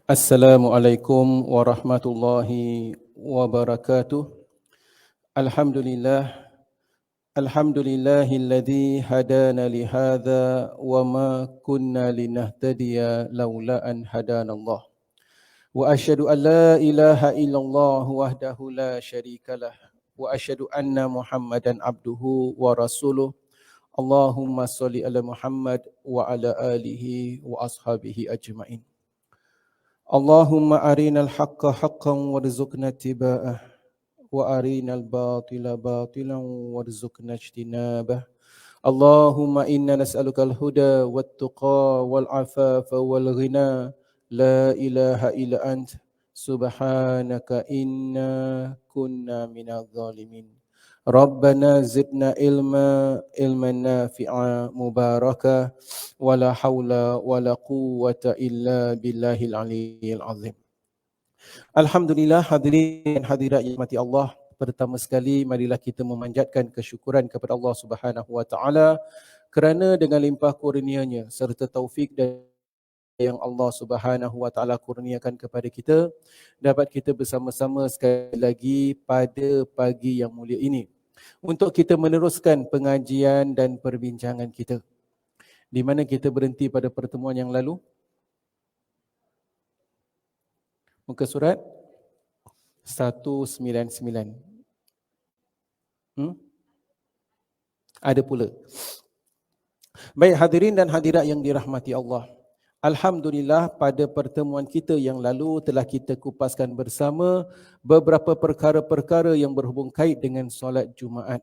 Assalamualaikum warahmatullahi wabarakatuh. Alhamdulillah, alhamdulillahilladzi hadana li hadza wa ma kunna linahtadiya laula an hadanallah. Wa asyhadu an la ilaha illallah wahdahu la syarikalah wa asyhadu anna Muhammadan abduhu wa rasuluh. Allahumma shalli ala Muhammad wa ala alihi wa ashabihi ajmain. Allahumma arinal haqqa haqqan warzuqna ittiba'ah wa arinal batila batilan warzuqna ijtinabah. Allahumma inna nas'alukal huda wat tuqa wal afafa wal ghina. La ilaha illa ant subhanaka inna kunna minadh zalimin. Rabbana zidna ilman nafi'a mubarakah wala haula wala quwwata illa billahil aliyyil azim. Alhamdulillah, hadirin dan hadirat yang dirahmati Allah, pertama sekali marilah kita memanjatkan kesyukuran kepada Allah Subhanahu wa taala kerana dengan limpah kurnia-Nya serta taufik dan yang Allah Subhanahu wa taala kurniakan kepada kita, dapat kita bersama-sama sekali lagi pada pagi yang mulia ini untuk kita meneruskan pengajian dan perbincangan kita. Di mana kita berhenti pada pertemuan yang lalu? Muka surat 199. Ada pula. Baik hadirin dan hadirat yang dirahmati Allah. Alhamdulillah, pada pertemuan kita yang lalu telah kita kupaskan bersama beberapa perkara-perkara yang berhubung kait dengan solat Jumaat.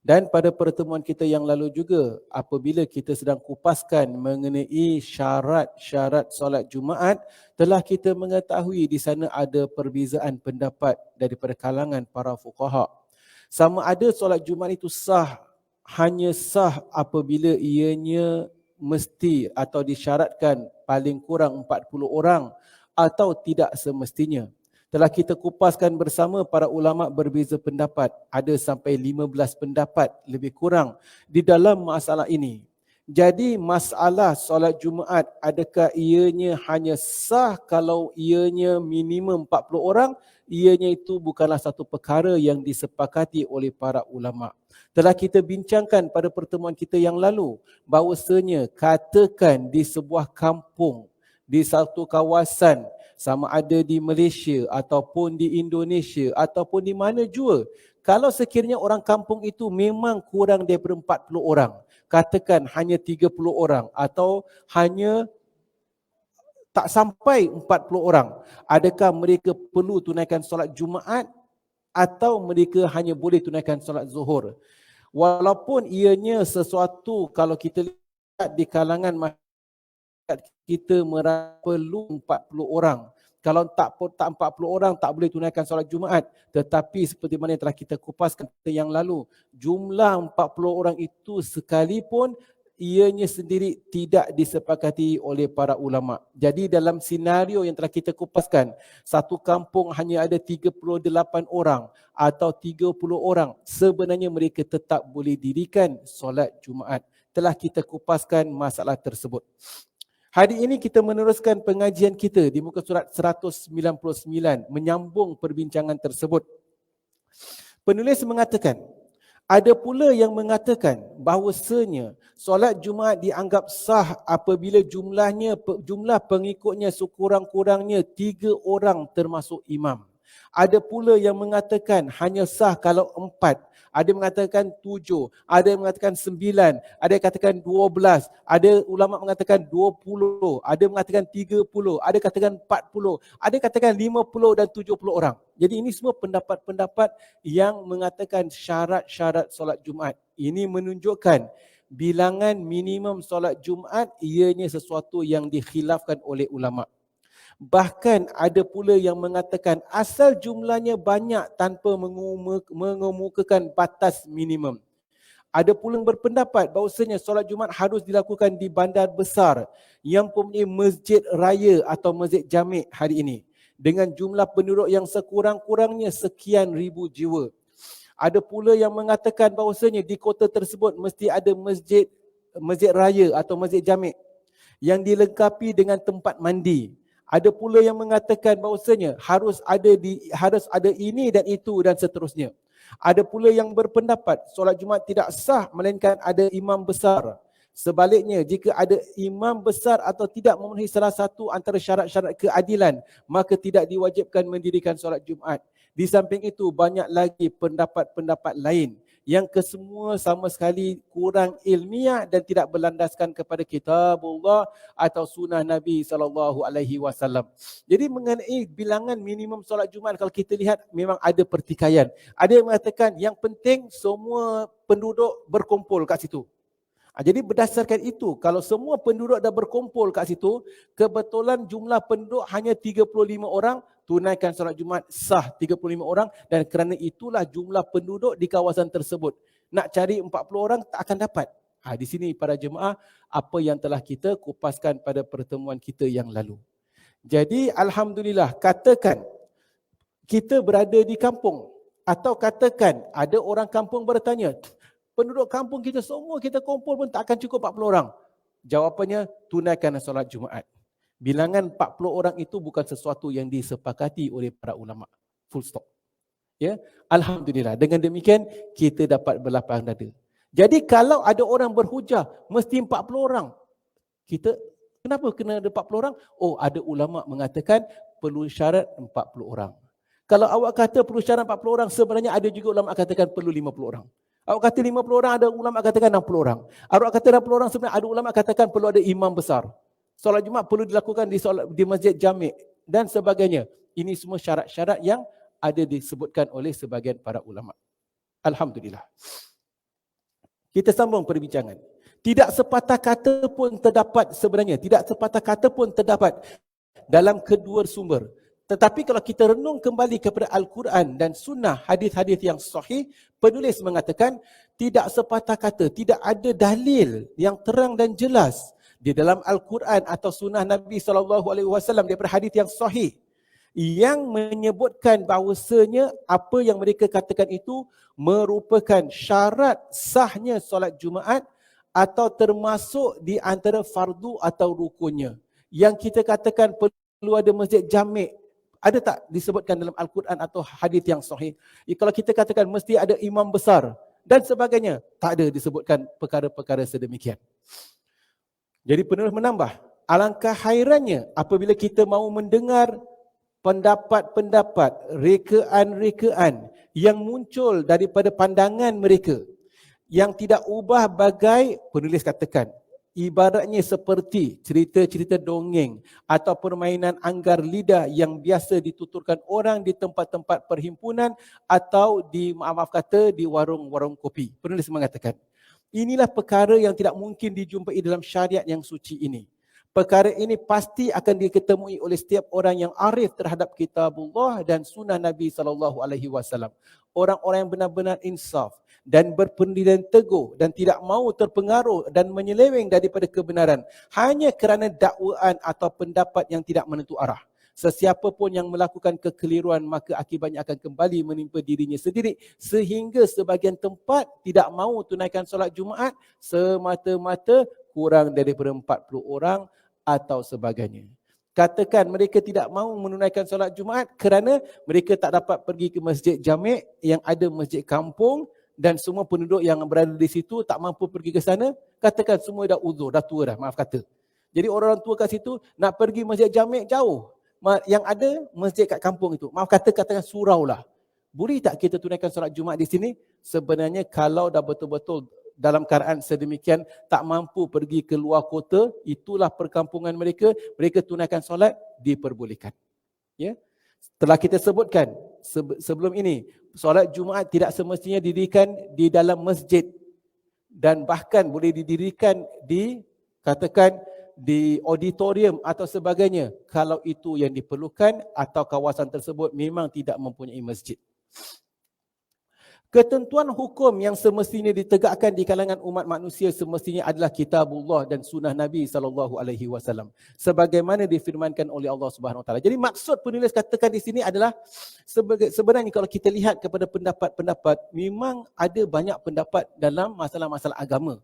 Dan pada pertemuan kita yang lalu juga, apabila kita sedang kupaskan mengenai syarat-syarat solat Jumaat, telah kita mengetahui di sana ada perbezaan pendapat daripada kalangan para fuqaha. Sama ada solat Jumaat itu hanya sah apabila ianya mesti atau disyaratkan paling kurang 40 orang atau tidak semestinya. Telah kita kupaskan bersama para ulama berbeza pendapat. Ada sampai 15 pendapat lebih kurang di dalam masalah ini. Jadi masalah solat Jumaat, adakah ianya hanya sah kalau ianya minimum 40 orang? Ianya itu bukanlah satu perkara yang disepakati oleh para ulama. Telah kita bincangkan pada pertemuan kita yang lalu bahawasanya katakan di sebuah kampung, di satu kawasan, sama ada di Malaysia ataupun di Indonesia ataupun di mana jua, kalau sekiranya orang kampung itu memang kurang daripada 40 orang, katakan hanya 30 orang atau hanya tak sampai 40 orang, adakah mereka perlu tunaikan solat Jumaat atau mereka hanya boleh tunaikan solat Zuhur? Walaupun ianya sesuatu kalau kita lihat di kalangan masyarakat kita perlu 40 orang. Kalau tak 40 orang tak boleh tunaikan solat Jumaat. Tetapi seperti mana yang telah kita kupaskan yang lalu, jumlah 40 orang itu sekalipun ianya sendiri tidak disepakati oleh para ulama. Jadi dalam senario yang telah kita kupaskan, satu kampung hanya ada 38 orang atau 30 orang, sebenarnya mereka tetap boleh dirikan solat Jumaat. Telah kita kupaskan masalah tersebut. Hari ini kita meneruskan pengajian kita di muka surat 199 menyambung perbincangan tersebut. Penulis mengatakan, ada pula yang mengatakan bahawasanya solat Jumaat dianggap sah apabila jumlah pengikutnya sekurang-kurangnya 3 orang termasuk imam. Ada pula yang mengatakan hanya sah kalau 4. Ada yang mengatakan 7, ada yang mengatakan 9, ada yang katakan 12, ada ulama mengatakan 20, ada yang mengatakan 30, ada yang katakan 40, ada yang katakan 50 dan 70 orang. Jadi ini semua pendapat-pendapat yang mengatakan syarat-syarat solat Jumaat. Ini menunjukkan bilangan minimum solat Jumaat ianya sesuatu yang dikhilafkan oleh ulama. Bahkan ada pula yang mengatakan asal jumlahnya banyak tanpa mengemukakan batas minimum. Ada pula yang berpendapat bahawasanya solat Jumaat harus dilakukan di bandar besar yang mempunyai masjid raya atau masjid jamik hari ini dengan jumlah penduduk yang sekurang-kurangnya sekian ribu jiwa. Ada pula yang mengatakan bahawasanya di kota tersebut mesti ada masjid raya atau masjid jamik yang dilengkapi dengan tempat mandi. Ada pula yang mengatakan bahawasanya harus ada ini dan itu dan seterusnya. Ada pula yang berpendapat solat Jumaat tidak sah melainkan ada imam besar. Sebaliknya, jika ada imam besar atau tidak memenuhi salah satu antara syarat-syarat keadilan, maka tidak diwajibkan mendirikan solat Jumaat. Di samping itu, banyak lagi pendapat-pendapat lain yang kesemua sama sekali kurang ilmiah dan tidak berlandaskan kepada kitabullah atau sunnah Nabi SAW. Jadi mengenai bilangan minimum solat Jumaat, kalau kita lihat memang ada pertikaian. Ada yang mengatakan yang penting semua penduduk berkumpul kat situ. Jadi berdasarkan itu, kalau semua penduduk dah berkumpul kat situ, kebetulan jumlah penduduk hanya 35 orang, tunaikan solat Jumaat sah 35 orang, dan kerana itulah jumlah penduduk di kawasan tersebut. Nak cari 40 orang tak akan dapat. Di sini para jemaah, apa yang telah kita kupaskan pada pertemuan kita yang lalu. Jadi alhamdulillah, katakan kita berada di kampung, atau katakan ada orang kampung bertanya, penduduk kampung kita semua kita kumpul pun tak akan cukup 40 orang. Jawapannya, tunaikan solat Jumaat. Bilangan 40 orang itu bukan sesuatu yang disepakati oleh para ulama. Full stop. Ya, alhamdulillah. Dengan demikian kita dapat berlapang dada. Jadi kalau ada orang berhujah mesti 40 orang. Kita kenapa kena ada 40 orang? Oh, ada ulama mengatakan perlu syarat 40 orang. Kalau awak kata perlu syarat 40 orang, sebenarnya ada juga ulama katakan perlu 50 orang. Awak kata 50 orang, ada ulama katakan 60 orang. Awak kata 60 orang, sebenarnya ada ulama katakan perlu ada imam besar. Solat Jumaat perlu dilakukan di masjid jami' dan sebagainya. Ini semua syarat-syarat yang ada disebutkan oleh sebagian para ulama. Alhamdulillah. Kita sambung perbincangan. Tidak sepatah kata pun terdapat sebenarnya. Tidak sepatah kata pun terdapat dalam kedua sumber. Tetapi kalau kita renung kembali kepada Al-Quran dan sunnah hadis-hadis yang sahih, penulis mengatakan tidak sepatah kata, tidak ada dalil yang terang dan jelas di dalam Al-Quran atau sunnah Nabi SAW daripada hadis yang sahih yang menyebutkan bahawasanya apa yang mereka katakan itu merupakan syarat sahnya solat Jumaat atau termasuk di antara fardu atau rukunnya. Yang kita katakan perlu ada masjid jami', ada tak disebutkan dalam Al-Quran atau hadis yang sahih? Kalau kita katakan mesti ada imam besar dan sebagainya, tak ada disebutkan perkara-perkara sedemikian. Jadi penulis menambah, alangkah hairannya apabila kita mahu mendengar pendapat-pendapat, rekaan-rekaan yang muncul daripada pandangan mereka yang tidak ubah bagai, penulis katakan, ibaratnya seperti cerita-cerita dongeng atau permainan anggar lidah yang biasa dituturkan orang di tempat-tempat perhimpunan atau di di warung-warung kopi. Penulis mengatakan, inilah perkara yang tidak mungkin dijumpai dalam syariat yang suci ini. Perkara ini pasti akan diketemui oleh setiap orang yang arif terhadap kitabullah dan sunnah Nabi SAW. Orang-orang yang benar-benar insaf dan berpendirian teguh dan tidak mahu terpengaruh dan menyeleweng daripada kebenaran hanya kerana dakwaan atau pendapat yang tidak menentu arah. Sesiapa pun yang melakukan kekeliruan maka akibatnya akan kembali menimpa dirinya sendiri, sehingga sebagian tempat tidak mahu tunaikan solat Jumaat semata-mata kurang daripada 40 orang atau sebagainya. Katakan mereka tidak mahu menunaikan solat Jumaat kerana mereka tak dapat pergi ke masjid jami' yang ada masjid kampung dan semua penduduk yang berada di situ tak mampu pergi ke sana. Katakan semua dah uzur, dah tua dah, maaf kata. Jadi orang tua kat situ nak pergi masjid jami' jauh. Yang ada masjid kat kampung itu. Maaf kata, katakan surau lah. Boleh tak kita tunaikan solat Jumaat di sini? Sebenarnya kalau dah betul-betul dalam keadaan sedemikian tak mampu pergi ke luar kota, itulah perkampungan mereka, mereka tunaikan solat, diperbolehkan. Ya. Telah kita sebutkan sebelum ini, solat Jumaat tidak semestinya didirikan di dalam masjid dan bahkan boleh didirikan di, katakan, di auditorium atau sebagainya kalau itu yang diperlukan atau kawasan tersebut memang tidak mempunyai masjid. Ketentuan hukum yang semestinya ditegakkan di kalangan umat manusia semestinya adalah kitabullah dan sunnah Nabi SAW. Sebagaimana difirmankan oleh Allah Subhanahu Wa Taala. Jadi maksud penulis katakan di sini adalah sebenarnya kalau kita lihat kepada pendapat-pendapat, memang ada banyak pendapat dalam masalah-masalah agama.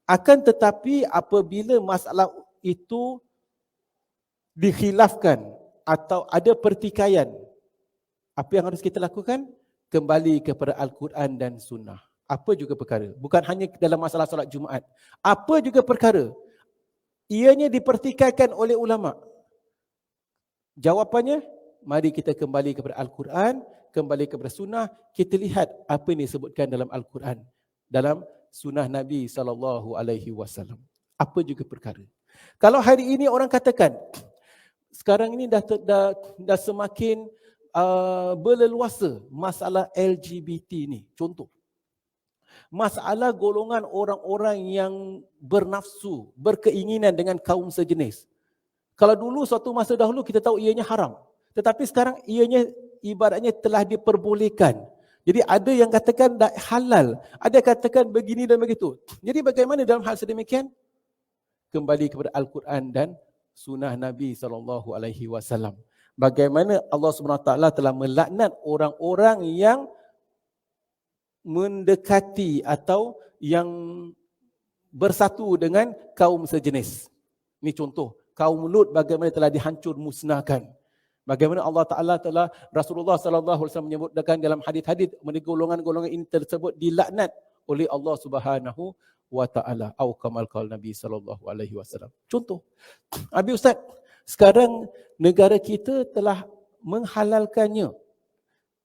Akan tetapi apabila masalah itu dikhilafkan atau ada pertikaian, apa yang harus kita lakukan? Kembali kepada Al-Quran dan Sunnah. Apa juga perkara, bukan hanya dalam masalah solat Jumaat, apa juga perkara ianya dipertikaikan oleh ulama, jawapannya, mari kita kembali kepada Al-Quran, kembali kepada Sunnah. Kita lihat apa yang disebutkan dalam Al-Quran, dalam Sunnah Nabi SAW. Apa juga perkara. Kalau hari ini orang katakan, sekarang ini dah semakin berleluasa masalah LGBT ni. Contoh, masalah golongan orang-orang yang bernafsu, berkeinginan dengan kaum sejenis. Kalau dulu suatu masa dahulu kita tahu ianya haram, tetapi sekarang ianya ibaratnya telah diperbolehkan. Jadi ada yang katakan dah halal, ada yang katakan begini dan begitu. Jadi bagaimana dalam hal sedemikian? Kembali kepada Al-Quran dan Sunnah Nabi SAW. Bagaimana Allah SWT telah melaknat orang-orang yang mendekati atau yang bersatu dengan kaum sejenis. Ini contoh, kaum Lut bagaimana telah dihancur musnahkan. Bagaimana Allah Ta'ala telah, Rasulullah SAW menyebutkan dalam hadis-hadis, golongan-golongan ini tersebut dilaknat oleh Allah Subhanahu wa Ta'ala. Atau kamal qaul Nabi SAW. Contoh, Habis Ustaz, sekarang negara kita telah menghalalkannya.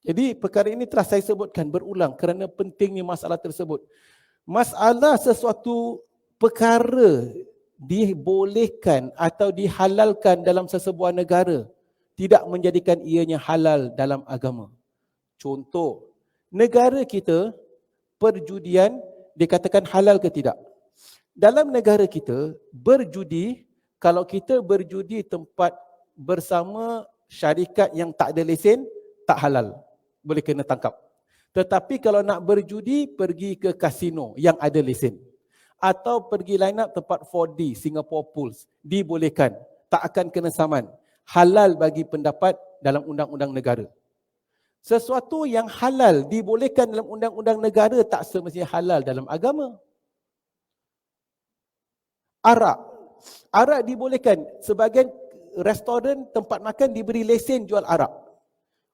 Jadi perkara ini telah saya sebutkan berulang kerana pentingnya masalah tersebut. Masalah sesuatu perkara dibolehkan atau dihalalkan dalam sesebuah negara tidak menjadikan ianya halal dalam agama. Contoh, negara kita perjudian dikatakan halal ke tidak? Dalam negara kita berjudi, kalau kita berjudi tempat bersama syarikat yang tak ada lesen, tak halal, boleh kena tangkap. Tetapi kalau nak berjudi, pergi ke kasino yang ada lesen, atau pergi line up tempat 4D, Singapore Pools, dibolehkan, tak akan kena saman. Halal bagi pendapat dalam undang-undang negara. Sesuatu yang halal dibolehkan dalam undang-undang negara tak semestinya halal dalam agama. Arak dibolehkan. Sebagian restoran, tempat makan diberi lesen jual arak.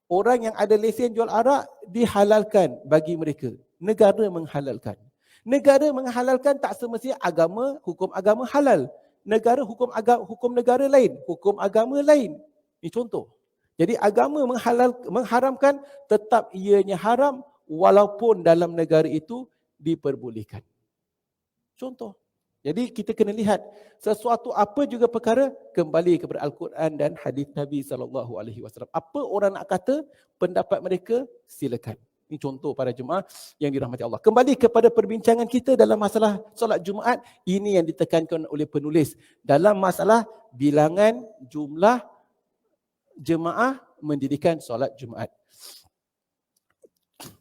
Orang yang ada lesen jual arak dihalalkan bagi mereka. Negara menghalalkan. Negara menghalalkan tak semestinya agama, hukum agama halal. Negara hukum negara lain, hukum agama lain. Ini contoh. Jadi agama mengharamkan, tetap ianya haram walaupun dalam negara itu diperbolehkan. Contoh. Jadi kita kena lihat sesuatu apa juga perkara, kembali kepada Al-Quran dan hadis Nabi SAW. Apa orang nak kata, pendapat mereka, silakan. Ini contoh para jemaah yang dirahmati Allah. Kembali kepada perbincangan kita dalam masalah solat Jumaat, ini yang ditekankan oleh penulis dalam masalah bilangan jumlah jemaah mendirikan solat Jumaat.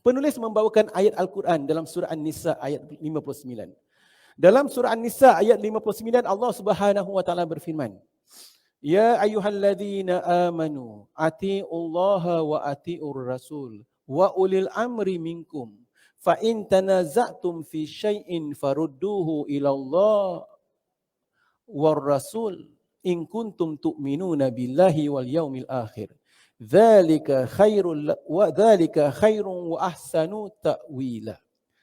Penulis membawakan ayat Al-Quran dalam surah An-Nisa ayat 59. Dalam surah An-Nisa ayat 59, Allah Subhanahu wa taala berfirman, Ya ayyuhalladzina amanu atiiullaha wa atiiur rasul wa ulil amri minkum fa in tanaza'tum fi syai'in farudduhu ila Allah war rasul in kuntum tu'minuna billahi wal yaumil akhir. Dzalika khairul wa ahsanu ta'wila.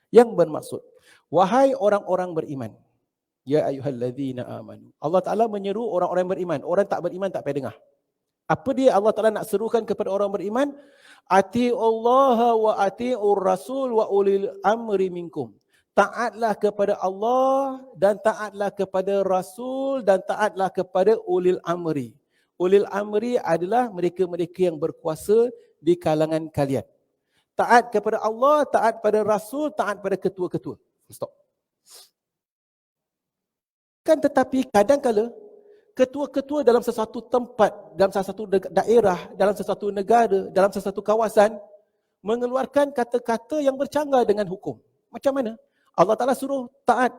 Yang bermaksud, wahai orang-orang beriman, ya ayyuhalladzina amanu. Allah Taala menyeru orang-orang beriman. Orang tak beriman tak payah dengar. Apa dia Allah Taala nak serukan kepada orang beriman? Atiullaha wa atiur rasul wa ulil amri minkum. Taatlah kepada Allah dan taatlah kepada Rasul dan taatlah kepada ulil amri. Ulil amri adalah mereka-mereka yang berkuasa di kalangan kalian. Taat kepada Allah, taat pada Rasul, taat pada ketua-ketua. Stop. Kan tetapi kadang-kala ketua-ketua dalam sesuatu tempat, dalam sesuatu daerah, dalam sesuatu negara, dalam sesuatu kawasan mengeluarkan kata-kata yang bercanggah dengan hukum. Macam mana? Allah Ta'ala suruh taat.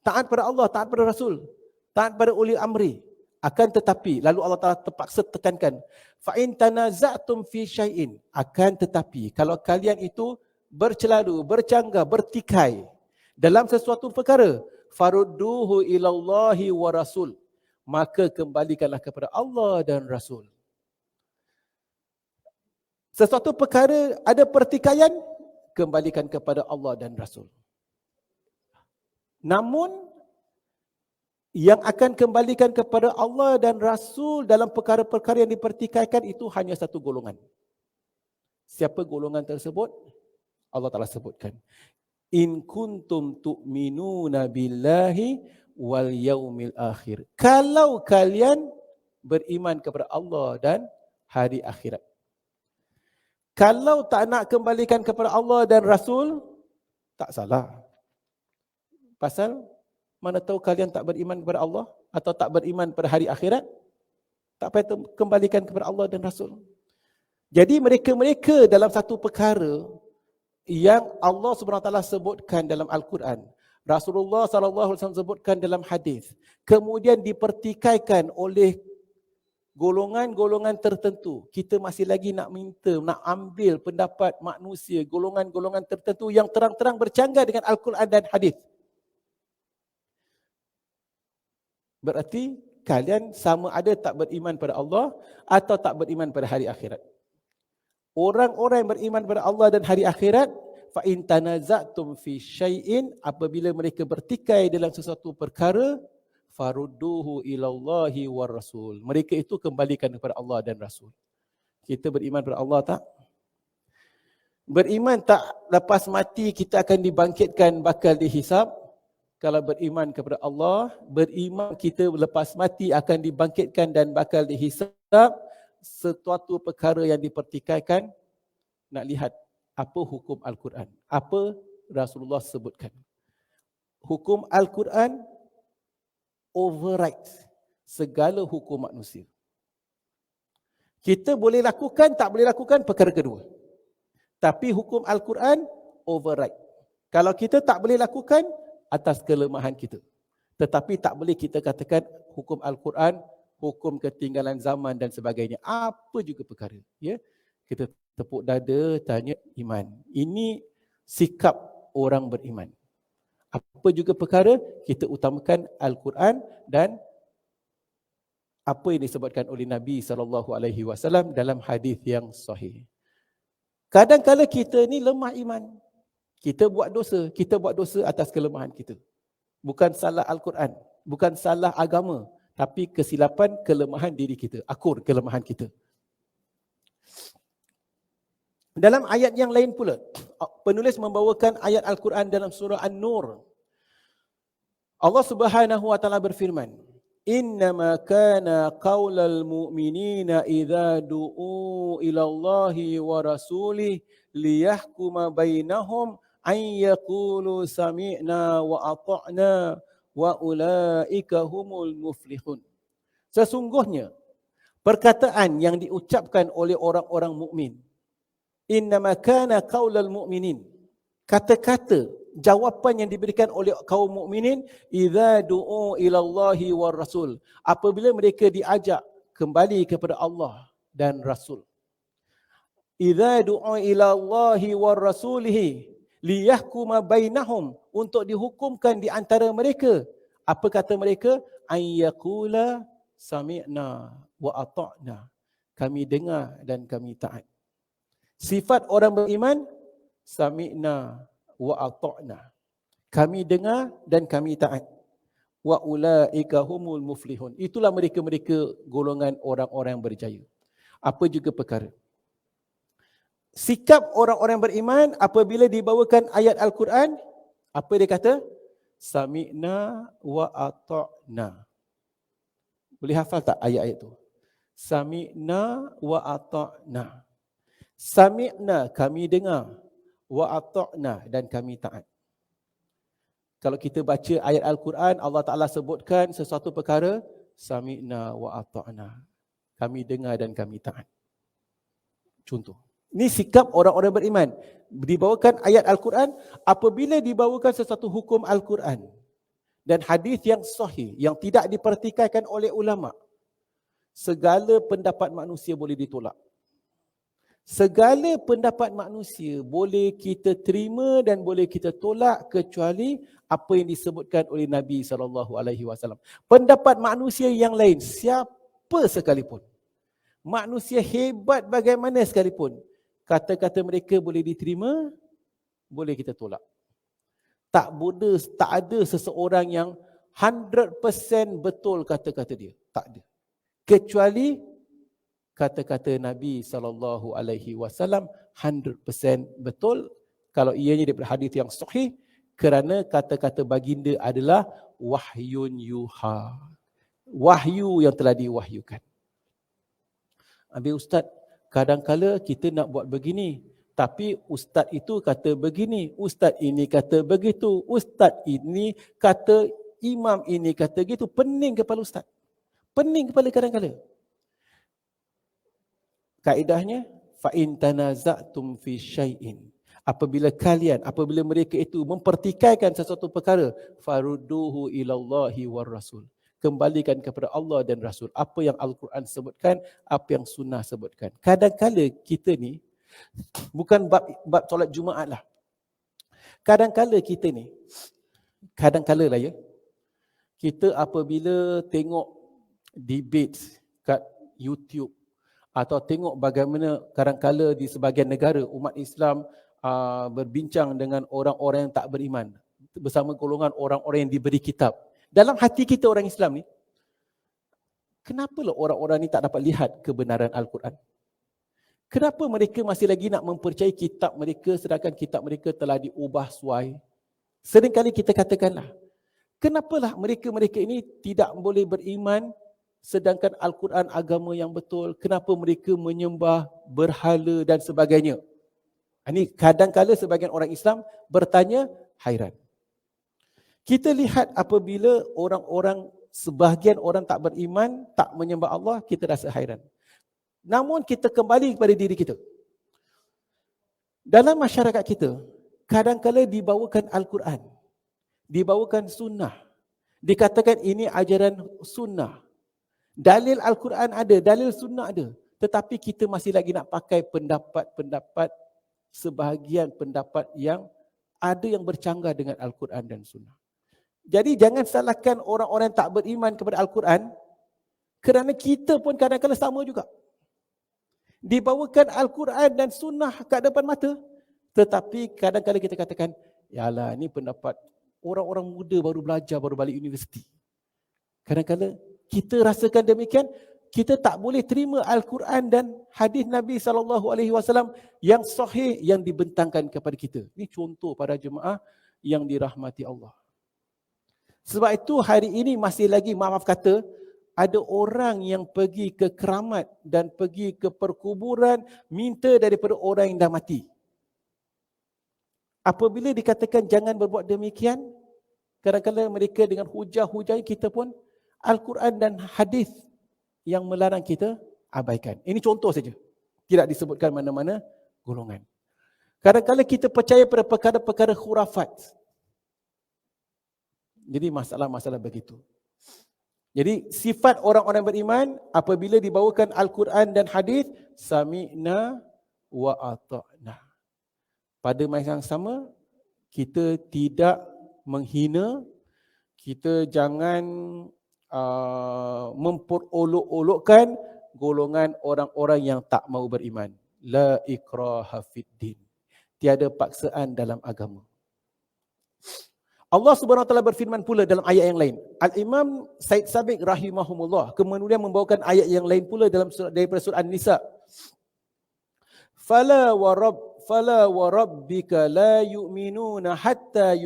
Taat pada Allah, taat pada Rasul, taat pada uli amri. Akan tetapi, lalu Allah Ta'ala terpaksa tekankan, fa'in tanaza'tum fi syai'in. Akan tetapi, kalau kalian itu bercelaru, bercanggah, bertikai dalam sesuatu perkara, farudduhu ilallahi wa rasul. maka kembalikanlah kepada Allah dan Rasul. Sesuatu perkara ada pertikaian, kembalikan kepada Allah dan Rasul. Namun yang akan kembalikan kepada Allah dan Rasul dalam perkara-perkara yang dipertikaikan itu hanya satu golongan. Siapa golongan tersebut? Allah Ta'ala sebutkan. In kuntum tu'minuna billahi wal yaumil akhir. Kalau kalian beriman kepada Allah dan hari akhirat. Kalau tak nak kembalikan kepada Allah dan Rasul, tak salah. Pasal mana tahu kalian tak beriman kepada Allah atau tak beriman pada hari akhirat, tak payah kembalikan kepada Allah dan Rasul. Jadi mereka-mereka dalam satu perkara yang Allah SWT sebutkan dalam Al-Quran, Rasulullah SAW sebutkan dalam hadis, kemudian dipertikaikan oleh golongan-golongan tertentu, kita masih lagi nak minta, nak ambil pendapat manusia, golongan-golongan tertentu yang terang-terang bercanggah dengan Al-Quran dan hadis. Berarti kalian sama ada tak beriman pada Allah atau tak beriman pada hari akhirat. Orang-orang yang beriman pada Allah dan hari akhirat, fa in tanaza'tum fi syai'in, apabila mereka bertikai dalam sesuatu perkara, farudduhu ilallahi war rasul. Mereka itu kembalikan kepada Allah dan Rasul. Kita beriman kepada Allah tak? Beriman tak lepas mati kita akan dibangkitkan, bakal dihisab? Kalau beriman kepada Allah, beriman kita lepas mati akan dibangkitkan dan bakal dihisab. Sesuatu perkara yang dipertikaikan, nak lihat apa hukum Al-Quran, apa Rasulullah sebutkan. Hukum Al-Quran override segala hukum manusia. Kita boleh lakukan, tak boleh lakukan, perkara kedua. Tapi hukum Al-Quran override. Kalau kita tak boleh lakukan, atas kelemahan kita. Tetapi tak boleh kita katakan hukum Al-Quran, hukum ketinggalan zaman dan sebagainya. Apa juga perkara. Ya? Kita tepuk dada, tanya iman. Ini sikap orang beriman. Apa juga perkara, kita utamakan Al-Quran dan apa yang disebutkan oleh Nabi SAW dalam hadis yang sahih. Kadang-kadang kita ni lemah iman. Kita buat dosa atas kelemahan kita. Bukan salah Al-Quran, bukan salah agama, tapi kesilapan kelemahan diri kita, akur kelemahan kita. Dalam ayat yang lain pula, penulis membawakan ayat Al-Quran dalam surah An-Nur. Allah Subhanahu wa taala berfirman, "Innama kana qaulal mu'minina idza du'u ila Allahi wa rasulih liyahkuma bainahum an yaqulu sami'na wa ata'na wa ulaika humul muflihun." Sesungguhnya perkataan yang diucapkan oleh orang-orang mukmin, innama kana qaulal mu'minin, kata-kata jawapan yang diberikan oleh kaum mukminin, idza du'u ila Allahi war rasul, apabila mereka diajak kembali kepada Allah dan Rasul. Idza du'u ila Allahi war rasulihi liyahkuma bainahum, untuk dihukumkan di antara mereka. Apa kata mereka? An yaqula sami'na wa ata'na, kami dengar dan kami taat. Sifat orang beriman, sami'na wa ata'na, kami dengar dan kami taat. Wa ulaika humul muflihun, itulah mereka-mereka golongan orang-orang yang berjaya. Apa juga perkara, sikap orang-orang beriman apabila dibawakan ayat Al-Quran, apa dia kata? Sami'na wa ata'na. Boleh hafal tak ayat-ayat itu? Sami'na wa ata'na. Sami'na, kami dengar, wa ata'na, dan kami taat. Kalau kita baca ayat Al-Quran, Allah Ta'ala sebutkan sesuatu perkara, sami'na wa ata'na, kami dengar dan kami taat. Contoh. Ini sikap orang-orang beriman. Dibawakan ayat Al-Quran, apabila dibawakan sesuatu hukum Al-Quran dan hadis yang sahih, yang tidak dipertikaikan oleh ulama, segala pendapat manusia boleh ditolak. Segala pendapat manusia boleh kita terima dan boleh kita tolak kecuali apa yang disebutkan oleh Nabi SAW. Pendapat manusia yang lain, siapa sekalipun, manusia hebat bagaimana sekalipun, kata-kata mereka boleh diterima, boleh kita tolak. Tak ada seseorang yang 100% betul kata-kata dia. Tak ada. Kecuali kata-kata Nabi SAW 100% betul kalau ianya daripada hadis yang sahih, kerana kata-kata baginda adalah wahyun yuha. Wahyu yang telah diwahyukan. Habis Ustaz, kadang-kala kita nak buat begini, tapi Ustaz itu kata begini, Ustaz ini kata begitu, Ustaz ini kata, imam ini kata gitu. Pening kepala Ustaz. Pening kepala kadang-kala. Kaedahnya, fa'in tanaza'tum fi syai'in. Apabila mereka itu mempertikaikan sesuatu perkara, farudduhu ilallahi war rasul. Kembalikan kepada Allah dan Rasul. Apa yang Al-Quran sebutkan, apa yang Sunnah sebutkan. Kadang-kala kita ni, bukan bab solat Jumaat lah. Kadang-kala kita ni, kadang-kala lah ya, kita apabila tengok debate kat YouTube, atau tengok bagaimana kadang-kala di sebahagian negara umat Islam berbincang dengan orang-orang yang tak beriman bersama golongan orang-orang yang diberi kitab. Dalam hati kita orang Islam ni, kenapalah orang-orang ni tak dapat lihat kebenaran Al-Quran? Kenapa mereka masih lagi nak mempercayai kitab mereka sedangkan kitab mereka telah diubah suai? Seringkali kita katakanlah, kenapalah mereka-mereka ini tidak boleh beriman sedangkan Al-Quran agama yang betul? Kenapa mereka menyembah berhala dan sebagainya? Ini kadang-kala sebagian orang Islam bertanya, hairan. Kita lihat apabila sebahagian orang tak beriman, tak menyembah Allah, kita rasa hairan. Namun kita kembali kepada diri kita. Dalam masyarakat kita, kadang-kala dibawakan Al-Quran, dibawakan sunnah, dikatakan ini ajaran sunnah. Dalil Al-Quran ada, dalil sunnah ada. Tetapi kita masih lagi nak pakai pendapat-pendapat, sebahagian pendapat yang ada yang bercanggah dengan Al-Quran dan sunnah. Jadi jangan salahkan orang-orang tak beriman kepada Al-Quran, kerana kita pun kadang-kadang sama juga. Dibawakan Al-Quran dan sunnah kat depan mata, tetapi kadang-kadang kita katakan, yalah ni pendapat orang-orang muda baru belajar, baru balik universiti. Kadang-kadang kita rasakan demikian, kita tak boleh terima Al-Quran dan hadis Nabi SAW yang sahih yang dibentangkan kepada kita. Ini contoh para jemaah yang dirahmati Allah. Sebab itu hari ini masih lagi, maaf kata, ada orang yang pergi ke keramat dan pergi ke perkuburan minta daripada orang yang dah mati. Apabila dikatakan jangan berbuat demikian, kadang-kadang mereka dengan hujah-hujah kita pun Al-Quran dan hadis yang melarang kita abaikan. Ini contoh saja. Tidak disebutkan mana-mana golongan. Kadang-kadang kita percaya pada perkara-perkara khurafat. Jadi masalah-masalah begitu. Jadi sifat orang-orang beriman apabila dibawakan Al-Quran dan hadis, sami'na wa ata'na. Pada masa yang sama, kita tidak menghina, kita jangan memperolok-olokkan golongan orang-orang yang tak mau beriman. La ikraha fiddin. Tiada paksaan dalam agama. Allah Subhanahu Wa Taala berfirman pula dalam ayat yang lain. Al-Imam Said Sabiq rahimahumullah kemudian membawakan ayat yang lain pula daripada surah An-Nisa. Fala wa rabbika la yu'minuna hatta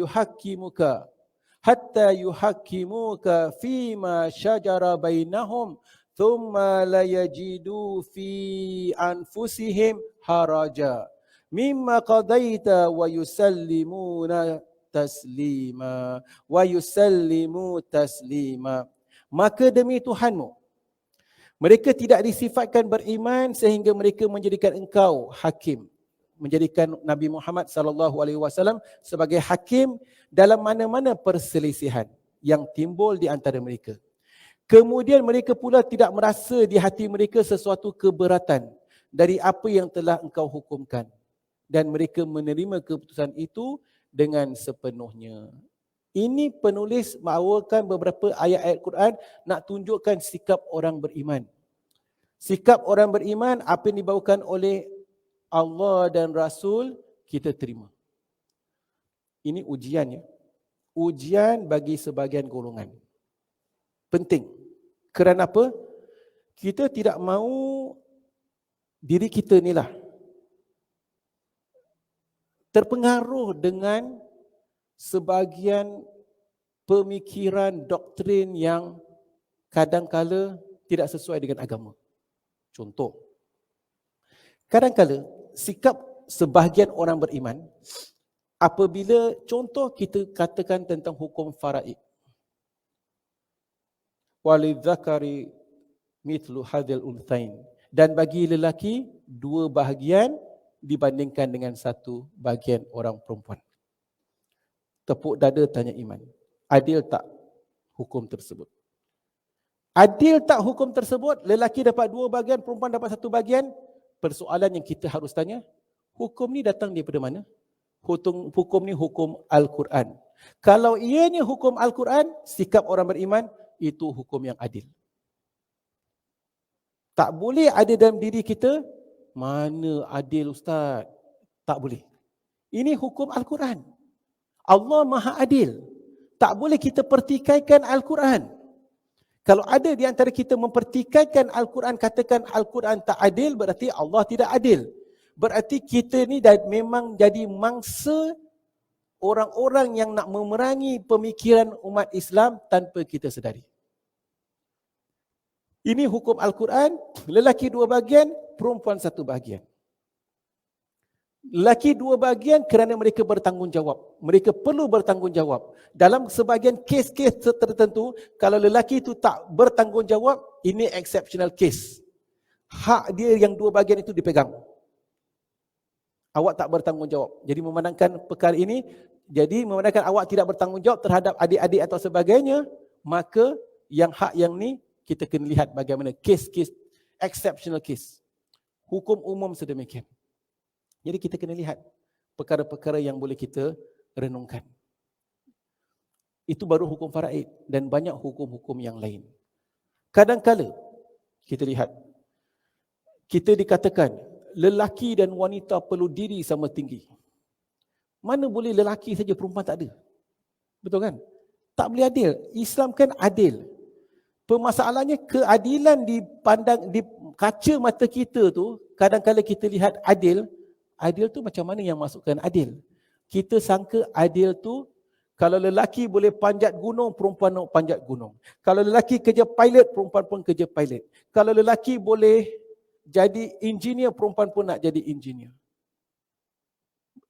yuhakkimuka fima syajara bainahum thumma la yajidu fi anfusihim haraja mimma qadaita wa yusallimu taslima. Maka demi Tuhanmu, mereka tidak disifatkan beriman sehingga mereka menjadikan engkau hakim, menjadikan Nabi Muhammad SAW sebagai hakim dalam mana-mana perselisihan yang timbul di antara mereka. Kemudian mereka pula tidak merasa di hati mereka sesuatu keberatan dari apa yang telah engkau hukumkan. Dan mereka menerima keputusan itu dengan sepenuhnya. Ini penulis membawakan beberapa ayat-ayat Quran nak tunjukkan sikap orang beriman. Sikap orang beriman, apa yang dibawakan oleh Allah dan Rasul, kita terima. Ini ujiannya. Ujian bagi sebahagian golongan. Penting. Kerana apa? Kita tidak mahu diri kita inilah terpengaruh dengan sebahagian pemikiran doktrin yang kadang-kala tidak sesuai dengan agama. Contoh, kadang-kala sikap sebahagian orang beriman apabila contoh kita katakan tentang hukum faraid. Walidzakari mithlu hadzal unthain. Dan bagi lelaki dua bahagian dibandingkan dengan satu bahagian orang perempuan. Tepuk dada tanya iman. Adil tak hukum tersebut? Adil tak hukum tersebut? Lelaki dapat dua bahagian, perempuan dapat satu bahagian. Persoalan yang kita harus tanya, hukum ni datang daripada mana? Hukum ni hukum Al-Quran. Kalau ianya hukum Al-Quran, sikap orang beriman, itu hukum yang adil. Tak boleh ada dalam diri kita, mana adil Ustaz? Tak boleh. Ini hukum Al-Quran. Allah Maha Adil. Tak boleh kita pertikaikan Al-Quran. Kalau ada di antara kita mempertikaikan Al-Quran, katakan Al-Quran tak adil, berarti Allah tidak adil. Berarti kita ni dah memang jadi mangsa orang-orang yang nak memerangi pemikiran umat Islam tanpa kita sedari. Ini hukum Al-Quran, lelaki dua bahagian, perempuan satu bahagian. Lelaki dua bahagian kerana mereka bertanggungjawab. Mereka perlu bertanggungjawab. Dalam sebahagian kes-kes tertentu, kalau lelaki itu tak bertanggungjawab, ini exceptional case. Hak dia yang dua bahagian itu dipegang. Awak tak bertanggungjawab. Jadi memandangkan perkara ini, jadi memandangkan awak tidak bertanggungjawab terhadap adik-adik atau sebagainya, maka yang hak yang ni, kita kena lihat bagaimana kes-kes, exceptional case. Hukum umum sedemikian. Jadi kita kena lihat perkara-perkara yang boleh kita renungkan. Itu baru hukum faraid dan banyak hukum-hukum yang lain. Kadang-kala kita lihat, kita dikatakan lelaki dan wanita perlu diri sama tinggi. Mana boleh lelaki saja, perempuan tak ada? Betul kan? Tak boleh adil. Islam kan adil. Permasalahannya keadilan dipandang di kaca mata kita tu, kadang-kala kita lihat adil. Adil tu macam mana yang masukkan adil? Kita sangka adil tu kalau lelaki boleh panjat gunung, perempuan nak panjat gunung. Kalau lelaki kerja pilot, perempuan pun kerja pilot. Kalau lelaki boleh jadi engineer, perempuan pun nak jadi engineer.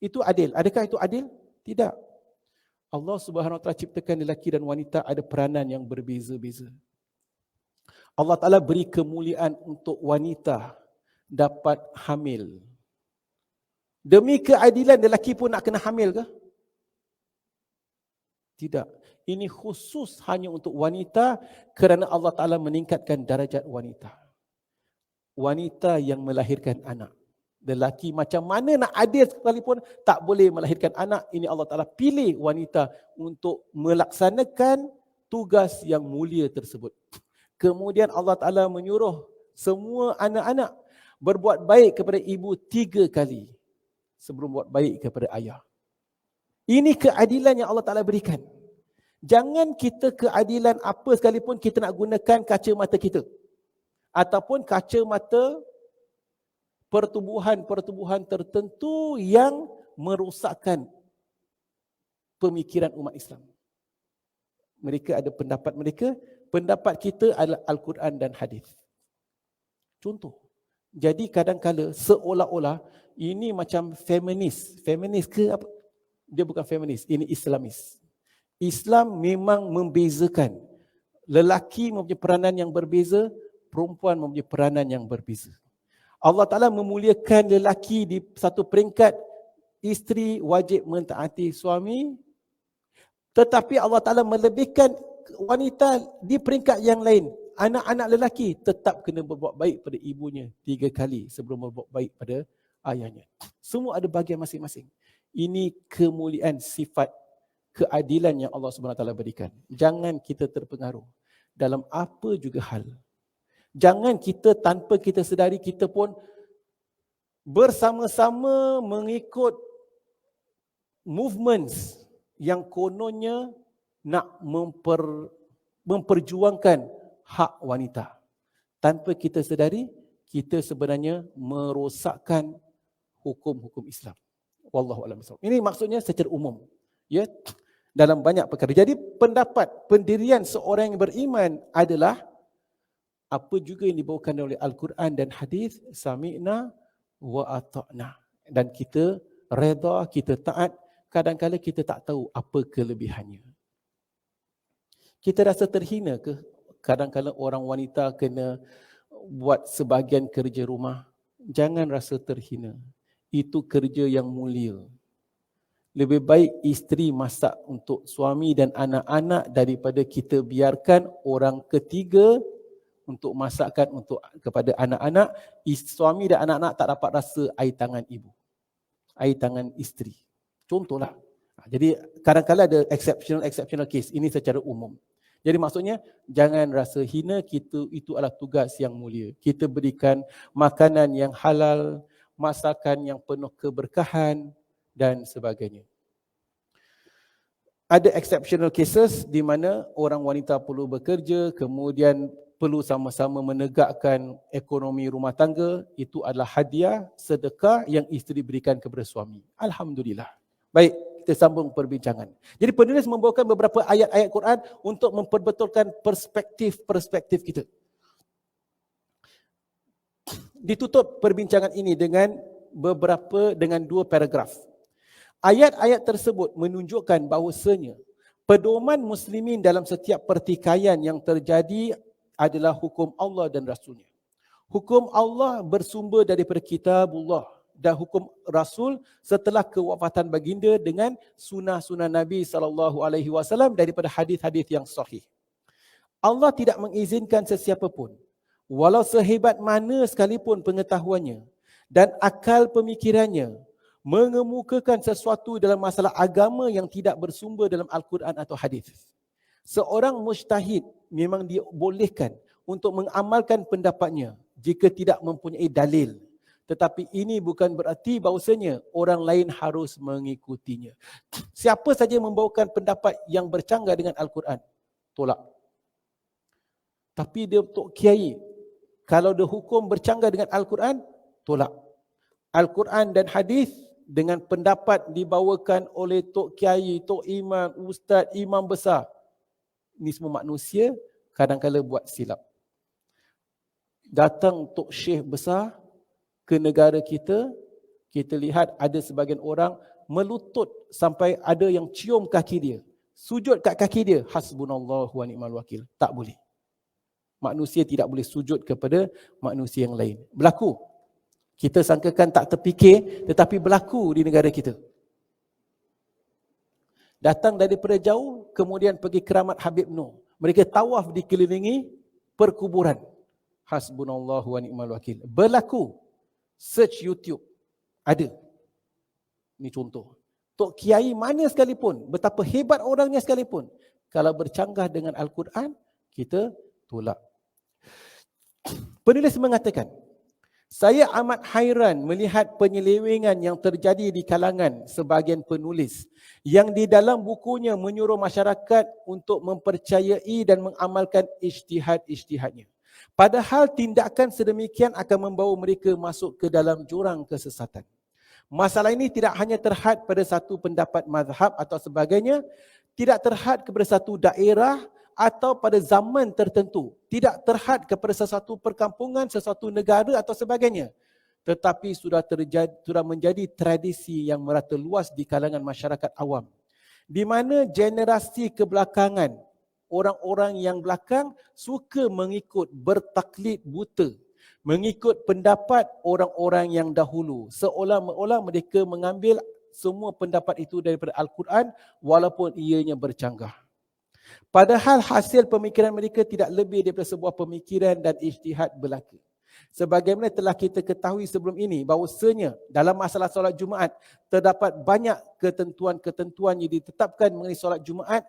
Itu adil. Adakah itu adil? Tidak. Allah Subhanahu Wa Taala ciptakan lelaki dan wanita ada peranan yang berbeza-beza. Allah Ta'ala beri kemuliaan untuk wanita dapat hamil. Demi keadilan, lelaki pun nak kena hamil ke? Tidak. Ini khusus hanya untuk wanita kerana Allah Ta'ala meningkatkan darjat wanita. Wanita yang melahirkan anak. Lelaki macam mana nak adil sekalipun tak boleh melahirkan anak. Ini Allah Ta'ala pilih wanita untuk melaksanakan tugas yang mulia tersebut. Kemudian Allah Ta'ala menyuruh semua anak-anak berbuat baik kepada ibu 3 kali sebelum buat baik kepada ayah. Ini keadilan yang Allah Ta'ala berikan. Jangan kita keadilan apa sekalipun kita nak gunakan kaca mata kita. Ataupun kaca mata pertubuhan-pertubuhan tertentu yang merosakkan pemikiran umat Islam. Mereka ada pendapat mereka, pendapat kita adalah Al-Quran dan hadis. Contoh. Jadi kadang-kala seolah-olah ini macam feminis. Feminis ke apa? Dia bukan feminis, ini Islamis. Islam memang membezakan. Lelaki mempunyai peranan yang berbeza, perempuan mempunyai peranan yang berbeza. Allah Ta'ala memuliakan lelaki di satu peringkat, isteri wajib mentaati suami, tetapi Allah Ta'ala melebihkan wanita di peringkat yang lain. anak-anak lelaki tetap kena berbuat baik pada ibunya 3 kali sebelum berbuat baik pada ayahnya. Semua ada bahagian masing-masing. Ini kemuliaan sifat keadilan yang Allah SWT berikan. Jangan kita terpengaruh dalam apa juga hal. Jangan kita tanpa kita sedari kita pun bersama-sama mengikut movements yang kononnya nak memperjuangkan hak wanita. Tanpa kita sedari, kita sebenarnya merosakkan hukum-hukum Islam. Wallahu a'lam bishawab. Ini maksudnya secara umum. Ya, dalam banyak perkara. Jadi pendapat pendirian seorang yang beriman adalah apa juga yang dibawakan oleh Al-Quran dan hadis, sami'na wa ata'na. Dan kita redha, kita taat. Kadang-kadang kita tak tahu apa kelebihannya. Kita rasa terhina ke? Kadang-kadang orang wanita kena buat sebahagian kerja rumah. Jangan rasa terhina. Itu kerja yang mulia. Lebih baik isteri masak untuk suami dan anak-anak daripada kita biarkan orang ketiga untuk masakkan kepada anak-anak. Suami dan anak-anak tak dapat rasa air tangan ibu, air tangan isteri. Contohlah. Jadi kadang-kadang ada exceptional case. Ini secara umum. Jadi maksudnya jangan rasa hina, itu adalah tugas yang mulia. Kita berikan makanan yang halal, masakan yang penuh keberkahan dan sebagainya. Ada exceptional cases di mana orang wanita perlu bekerja, kemudian perlu sama-sama menegakkan ekonomi rumah tangga. Itu adalah hadiah, sedekah yang isteri berikan kepada suami. Alhamdulillah. Baik, kita sambung perbincangan. Jadi penulis membawakan beberapa ayat-ayat Quran untuk memperbetulkan perspektif kita. Ditutup perbincangan ini dengan dua paragraf. Ayat-ayat tersebut menunjukkan bahawasanya pedoman muslimin dalam setiap pertikaian yang terjadi adalah hukum Allah dan Rasulnya. Hukum Allah bersumber daripada kitabullah dan hukum Rasul setelah kewafatan baginda dengan sunnah-sunnah Nabi SAW daripada hadis-hadis yang sahih. Allah tidak mengizinkan sesiapa pun, walau sehebat mana sekalipun pengetahuannya dan akal pemikirannya, mengemukakan sesuatu dalam masalah agama yang tidak bersumber dalam Al-Quran atau hadis. Seorang mujtahid memang dibolehkan untuk mengamalkan pendapatnya jika tidak mempunyai dalil. Tetapi ini bukan berarti bahawasanya orang lain harus mengikutinya. Siapa saja membawakan pendapat yang bercanggah dengan Al-Quran, tolak. Tapi dia Tok Kiai, kalau dia hukum bercanggah dengan Al-Quran, tolak. Al-Quran dan hadis dengan pendapat dibawakan oleh Tok Kiai, Tok Imam, Ustaz, Imam besar. Ini semua manusia kadang-kadang buat silap. Datang Tok Syekh besar ke negara kita, kita lihat ada sebagian orang melutut sampai ada yang cium kaki dia. Sujud kat kaki dia, hasbunallahu wa ni'mal wakil. Tak boleh. Manusia tidak boleh sujud kepada manusia yang lain. Berlaku. Kita sangkakan tak terfikir, tetapi berlaku di negara kita. Datang daripada jauh, kemudian pergi keramat Habib Noor. Mereka tawaf dikelilingi perkuburan. Hasbunallahu wa ni'mal wakil. Berlaku. Search YouTube. Ada. Ini contoh. Tok Kiai mana sekalipun, betapa hebat orangnya sekalipun, kalau bercanggah dengan Al-Quran, kita tolak. Penulis mengatakan, saya amat hairan melihat penyelewengan yang terjadi di kalangan sebahagian penulis yang di dalam bukunya menyuruh masyarakat untuk mempercayai dan mengamalkan ijtihad-ijtihadnya. Padahal tindakan sedemikian akan membawa mereka masuk ke dalam jurang kesesatan. Masalah ini tidak hanya terhad pada satu pendapat mazhab atau sebagainya, tidak terhad kepada satu daerah atau pada zaman tertentu, tidak terhad kepada sesuatu perkampungan, sesuatu negara atau sebagainya, tetapi sudah menjadi tradisi yang merata luas di kalangan masyarakat awam, di mana generasi kebelakangan, orang-orang yang belakang suka mengikut, bertaklid buta, mengikut pendapat orang-orang yang dahulu, seolah-olah mereka mengambil semua pendapat itu daripada Al-Quran walaupun ianya bercanggah. Padahal hasil pemikiran mereka tidak lebih daripada sebuah pemikiran dan ijtihad belaka. Sebagaimana telah kita ketahui sebelum ini, bahawasanya dalam masalah solat Jumaat terdapat banyak ketentuan-ketentuan yang ditetapkan mengenai solat Jumaat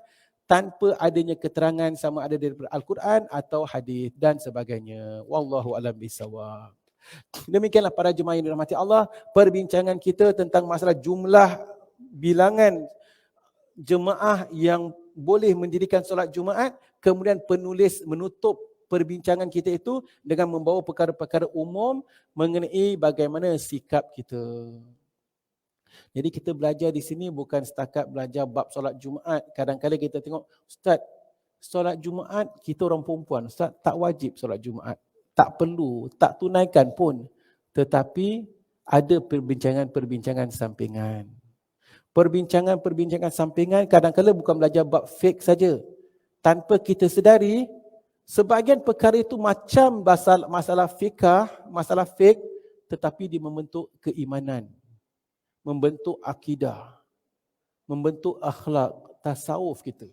tanpa adanya keterangan sama ada daripada Al-Quran atau hadis dan sebagainya. Wallahu a'lam bishawab. Demikianlah para jemaah yang dirahmati Allah, perbincangan kita tentang masalah jumlah bilangan jemaah yang boleh mendirikan solat Jumaat. Kemudian penulis menutup perbincangan kita itu dengan membawa perkara-perkara umum mengenai bagaimana sikap kita. Jadi kita belajar di sini bukan setakat belajar bab solat Jumaat. Kadang-kadang kita tengok, Ustaz, solat Jumaat kita orang perempuan, Ustaz, tak wajib solat Jumaat. Tak perlu, tak tunaikan pun. Tetapi ada perbincangan-perbincangan sampingan. Perbincangan-perbincangan sampingan kadang-kadang bukan belajar bab fiqh saja. Tanpa kita sedari, sebahagian perkara itu macam masalah fiqh, tetapi dia membentuk keimanan, membentuk akidah, membentuk akhlak, tasawuf kita.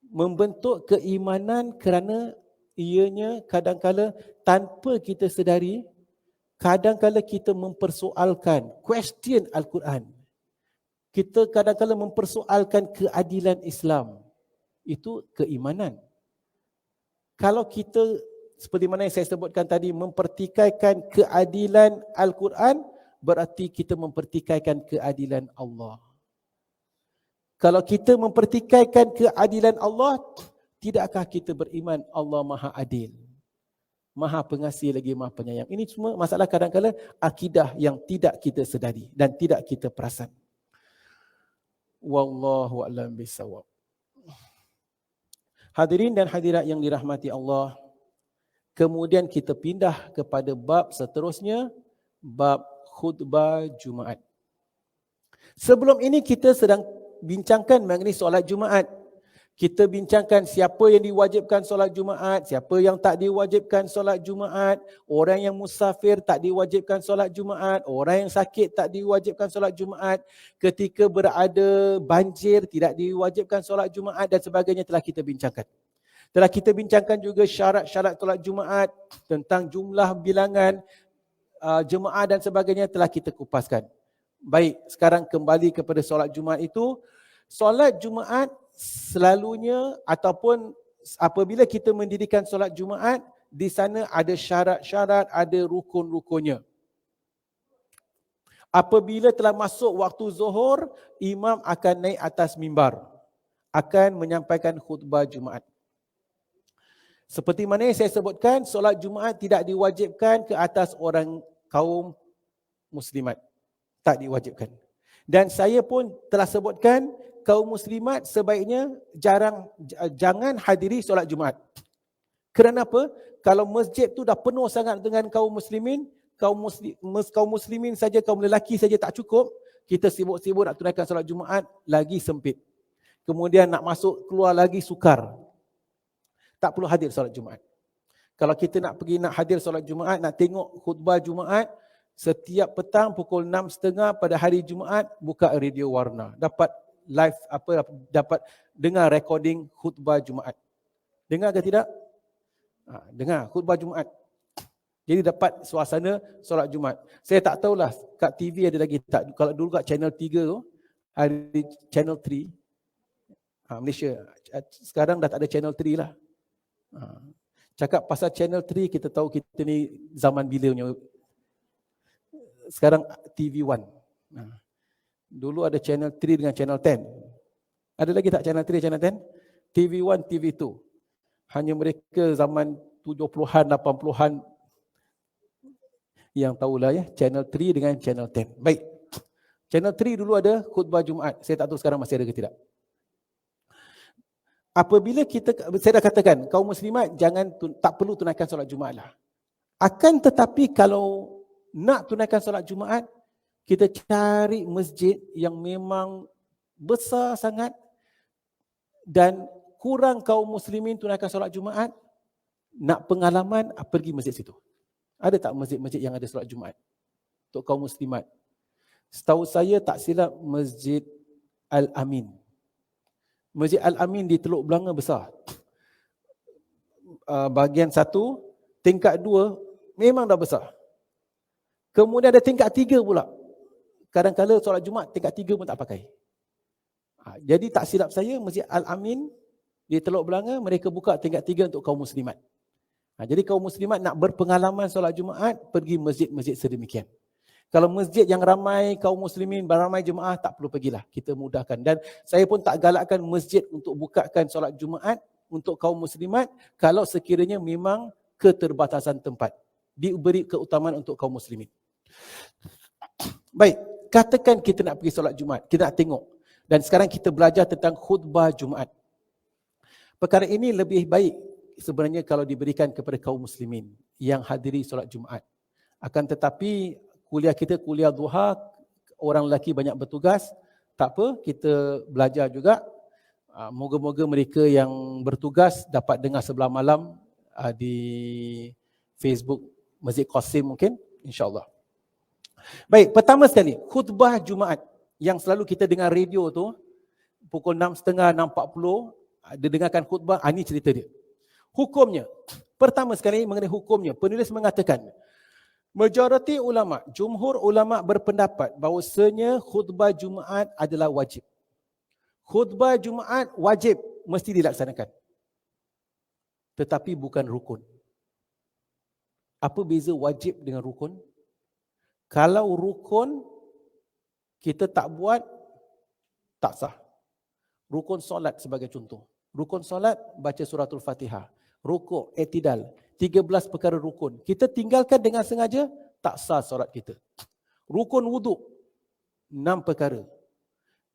Membentuk keimanan kerana ianya kadang-kadang tanpa kita sedari, kadang-kadang kita mempersoalkan, question Al-Quran. Kita kadang-kadang mempersoalkan keadilan Islam. Itu keimanan. Kalau kita, seperti mana yang saya sebutkan tadi, mempertikaikan keadilan Al-Quran, berarti kita mempertikaikan keadilan Allah. Kalau kita mempertikaikan keadilan Allah, tidakkah kita beriman Allah Maha Adil, Maha Pengasih lagi Maha Penyayang? Ini semua masalah kadang-kadang akidah yang tidak kita sedari dan tidak kita perasan. Wallahu a'lam bishawab. Hadirin dan hadirat yang dirahmati Allah, kemudian kita pindah kepada bab seterusnya, bab khutbah Jumaat. Sebelum ini kita sedang bincangkan mengenai solat Jumaat. Kita bincangkan siapa yang diwajibkan solat Jumaat, siapa yang tak diwajibkan solat Jumaat, orang yang musafir tak diwajibkan solat Jumaat, orang yang sakit tak diwajibkan solat Jumaat, ketika berada banjir tidak diwajibkan solat Jumaat dan sebagainya telah kita bincangkan. Telah kita bincangkan juga syarat-syarat solat Jumaat, tentang jumlah bilangan jemaah dan sebagainya telah kita kupaskan. Baik, sekarang kembali kepada solat Jumaat itu. Solat Jumaat selalunya ataupun apabila kita mendirikan solat Jumaat, di sana ada syarat-syarat, ada rukun-rukunnya. Apabila telah masuk waktu zuhur, imam akan naik atas mimbar, akan menyampaikan khutbah Jumaat. Seperti mana yang saya sebutkan, solat Jumaat tidak diwajibkan ke atas orang kaum muslimat. Tak diwajibkan. Dan saya pun telah sebutkan, kaum muslimat sebaiknya jangan hadiri solat Jumaat. Kerana apa? Kalau masjid tu dah penuh sangat dengan kaum muslimin, kaum muslimin saja, kaum lelaki saja tak cukup, kita sibuk-sibuk nak tunaikan solat Jumaat, lagi sempit. Kemudian nak masuk keluar lagi sukar. Tak perlu hadir solat Jumaat. Kalau kita nak hadir solat Jumaat, nak tengok khutbah Jumaat, setiap petang pukul 6.30 pada hari Jumaat, buka radio warna. Dapat live dapat dengar recording khutbah Jumaat. Dengar ke tidak? Dengar khutbah Jumaat. Jadi dapat suasana solat Jumaat. Saya tak tahulah kat TV ada lagi tak. Kalau dulu kat channel 3 tu, ada channel 3. Malaysia. Sekarang dah tak ada channel 3 lah. Cakap pasal channel 3, kita tahu kita ni zaman bila punya. Sekarang TV1. Dulu ada channel 3 dengan channel 10. Ada lagi tak channel 3, channel 10? TV1, TV2. Hanya mereka zaman 70-an, 80-an yang tahulah ya, channel 3 dengan channel 10. Baik. Channel 3 dulu ada khutbah Jumaat. Saya tak tahu sekarang masih ada ke tidak. Apabila saya dah katakan, kaum muslimat tak perlu tunaikan solat Jumaat lah. Akan tetapi kalau nak tunaikan solat Jumaat, kita cari masjid yang memang besar sangat dan kurang kaum muslimin tunaikan solat Jumaat. Nak pengalaman, pergi masjid situ. Ada tak masjid-masjid yang ada solat Jumaat untuk kaum muslimat? Setahu saya tak silap Masjid Al-Amin. Masjid Al-Amin di Teluk Belanga besar. Bahagian 1, tingkat 2 memang dah besar. Kemudian ada tingkat 3 pula. Kadang-kadang solat Jumaat tingkat 3 pun tak pakai. Jadi tak silap saya, Masjid Al-Amin di Teluk Belanga mereka buka tingkat 3 untuk kaum muslimat. Jadi kaum muslimat nak berpengalaman solat Jumaat, pergi masjid-masjid sedemikian. Kalau masjid yang ramai kaum muslimin, ramai jemaah, tak perlu pergilah. Kita mudahkan. Dan saya pun tak galakkan masjid untuk bukakan solat Jumaat untuk kaum muslimat kalau sekiranya memang keterbatasan tempat. Diberi keutamaan untuk kaum muslimin. Baik, katakan kita nak pergi solat Jumaat, kita nak tengok. Dan sekarang kita belajar tentang khutbah Jumaat. Perkara ini lebih baik sebenarnya kalau diberikan kepada kaum muslimin yang hadiri solat Jumaat. Akan tetapi kuliah kita kuliah duha, orang lelaki banyak bertugas, tak apa, kita belajar juga. Moga-moga mereka yang bertugas dapat dengar sebelah malam di Facebook Masjid Qasim mungkin, insya-Allah. Baik, pertama sekali, khutbah Jumaat yang selalu kita dengar radio tu, pukul 6.30, 6.40, didengarkan khutbah, ini cerita dia. Hukumnya, pertama sekali mengenai hukumnya, penulis mengatakan, majoriti ulama, jumhur ulama berpendapat bahawasanya khutbah Jumaat adalah wajib. Khutbah Jumaat wajib, mesti dilaksanakan. Tetapi bukan rukun. Apa beza wajib dengan rukun? Kalau rukun, kita tak buat, tak sah. Rukun solat sebagai contoh. Rukun solat, baca suratul Fatihah. Rukuk, i'tidal. 13 perkara rukun. Kita tinggalkan dengan sengaja, tak sah solat kita. Rukun wuduk, 6 perkara.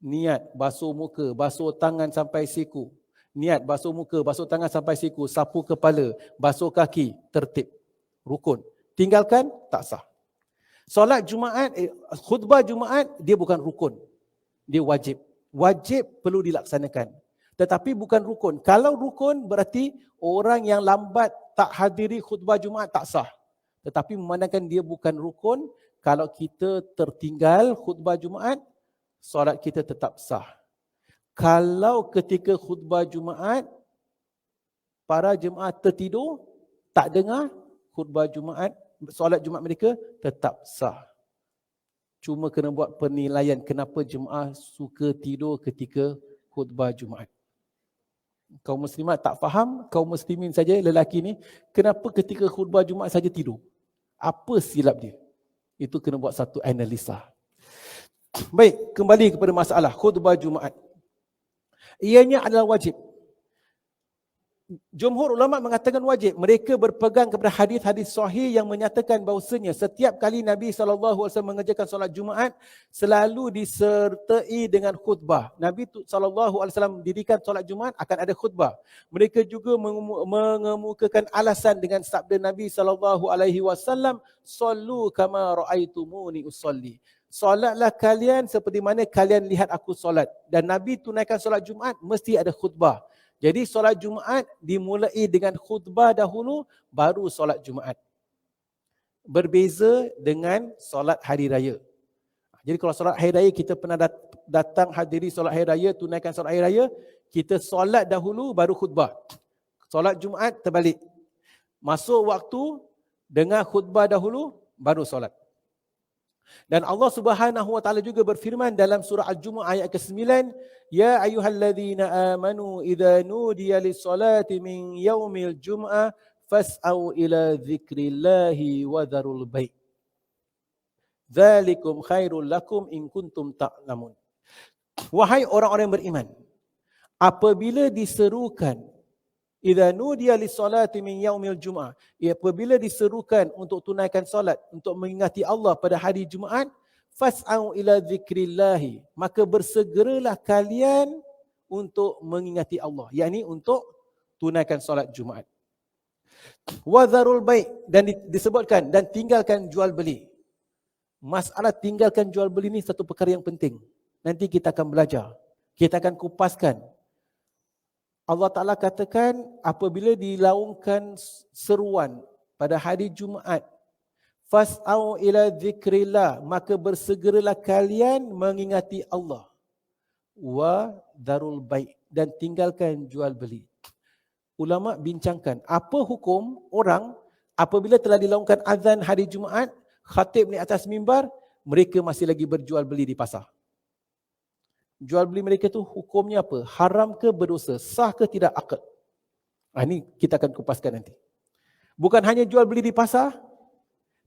Niat, basuh muka, basuh tangan sampai siku. Niat, basuh muka, basuh tangan sampai siku. Sapu kepala, basuh kaki, tertib. Rukun. Tinggalkan, tak sah. Solat Jumaat, khutbah Jumaat, dia bukan rukun. Dia wajib. Wajib perlu dilaksanakan. Tetapi bukan rukun. Kalau rukun berarti orang yang lambat tak hadiri khutbah Jumaat tak sah. Tetapi memandangkan dia bukan rukun, kalau kita tertinggal khutbah Jumaat, solat kita tetap sah. Kalau ketika khutbah Jumaat, para jemaah tertidur, tak dengar khutbah Jumaat, solat Jumaat mereka tetap sah. Cuma kena buat penilaian kenapa jemaah suka tidur ketika khutbah Jumaat. Kaum muslimat tak faham, kaum muslimin saja lelaki ni, kenapa ketika khutbah Jumaat saja tidur? Apa silap dia? Itu kena buat satu analisa. Baik, kembali kepada masalah khutbah Jumaat. Ianya adalah wajib. Jumhur ulama mengatakan wajib. Mereka berpegang kepada hadis-hadis sahih yang menyatakan bahawasanya setiap kali Nabi SAW mengerjakan solat Jumaat selalu disertai dengan khutbah. Nabi SAW dirikan solat Jumaat akan ada khutbah. Mereka juga mengemukakan alasan dengan sabda Nabi SAW, "Sallu kama ra'aitumuni usolli." Solatlah kalian seperti mana kalian lihat aku solat. Dan Nabi tunaikan solat Jumaat mesti ada khutbah. Jadi solat Jumaat dimulai dengan khutbah dahulu, baru solat Jumaat. Berbeza dengan solat hari raya. Jadi kalau solat hari raya, kita pernah datang hadiri solat hari raya, tunaikan solat hari raya, kita solat dahulu baru khutbah. Solat Jumaat terbalik. Masuk waktu, dengar khutbah dahulu, baru solat. Dan Allah Subhanahu wa taala juga berfirman dalam surah Al-Jumu'ah ayat ke-9, "Ya ayyuhalladzina amanu idza nudiya lis-salati min yaumil jum'ah fas'au ila dzikrillahi wa dzarul bai'. Dzalikum khairul lakum in kuntum ta'lamun." Wahai orang-orang yang beriman, apabila diserukan idza nudiya lis-salati min yaumil jum'ah, apabila diserukan untuk tunaikan solat, untuk mengingati Allah pada hari Jumaat, fas'au ila dzikrillahi, maka bersegeralah kalian untuk mengingati Allah, yakni untuk tunaikan solat Jumaat. Wa dzarul bai', dan disebutkan dan tinggalkan jual beli. Masalah tinggalkan jual beli ni satu perkara yang penting. Nanti kita akan belajar, kita akan kupaskan. Allah Ta'ala katakan apabila dilaungkan seruan pada hari Jumaat, fas'au ila dzikrillah, maka bersegeralah kalian mengingati Allah. wa darul bai', dan tinggalkan jual beli. Ulama bincangkan apa hukum orang apabila telah dilakukan azan hari Jumaat, khatib di atas mimbar, mereka masih lagi berjual beli di pasar. Jual beli mereka tu hukumnya apa? Haram ke berdosa? Sah ke tidak akad? Ini kita akan kupaskan nanti. Bukan hanya jual beli di pasar,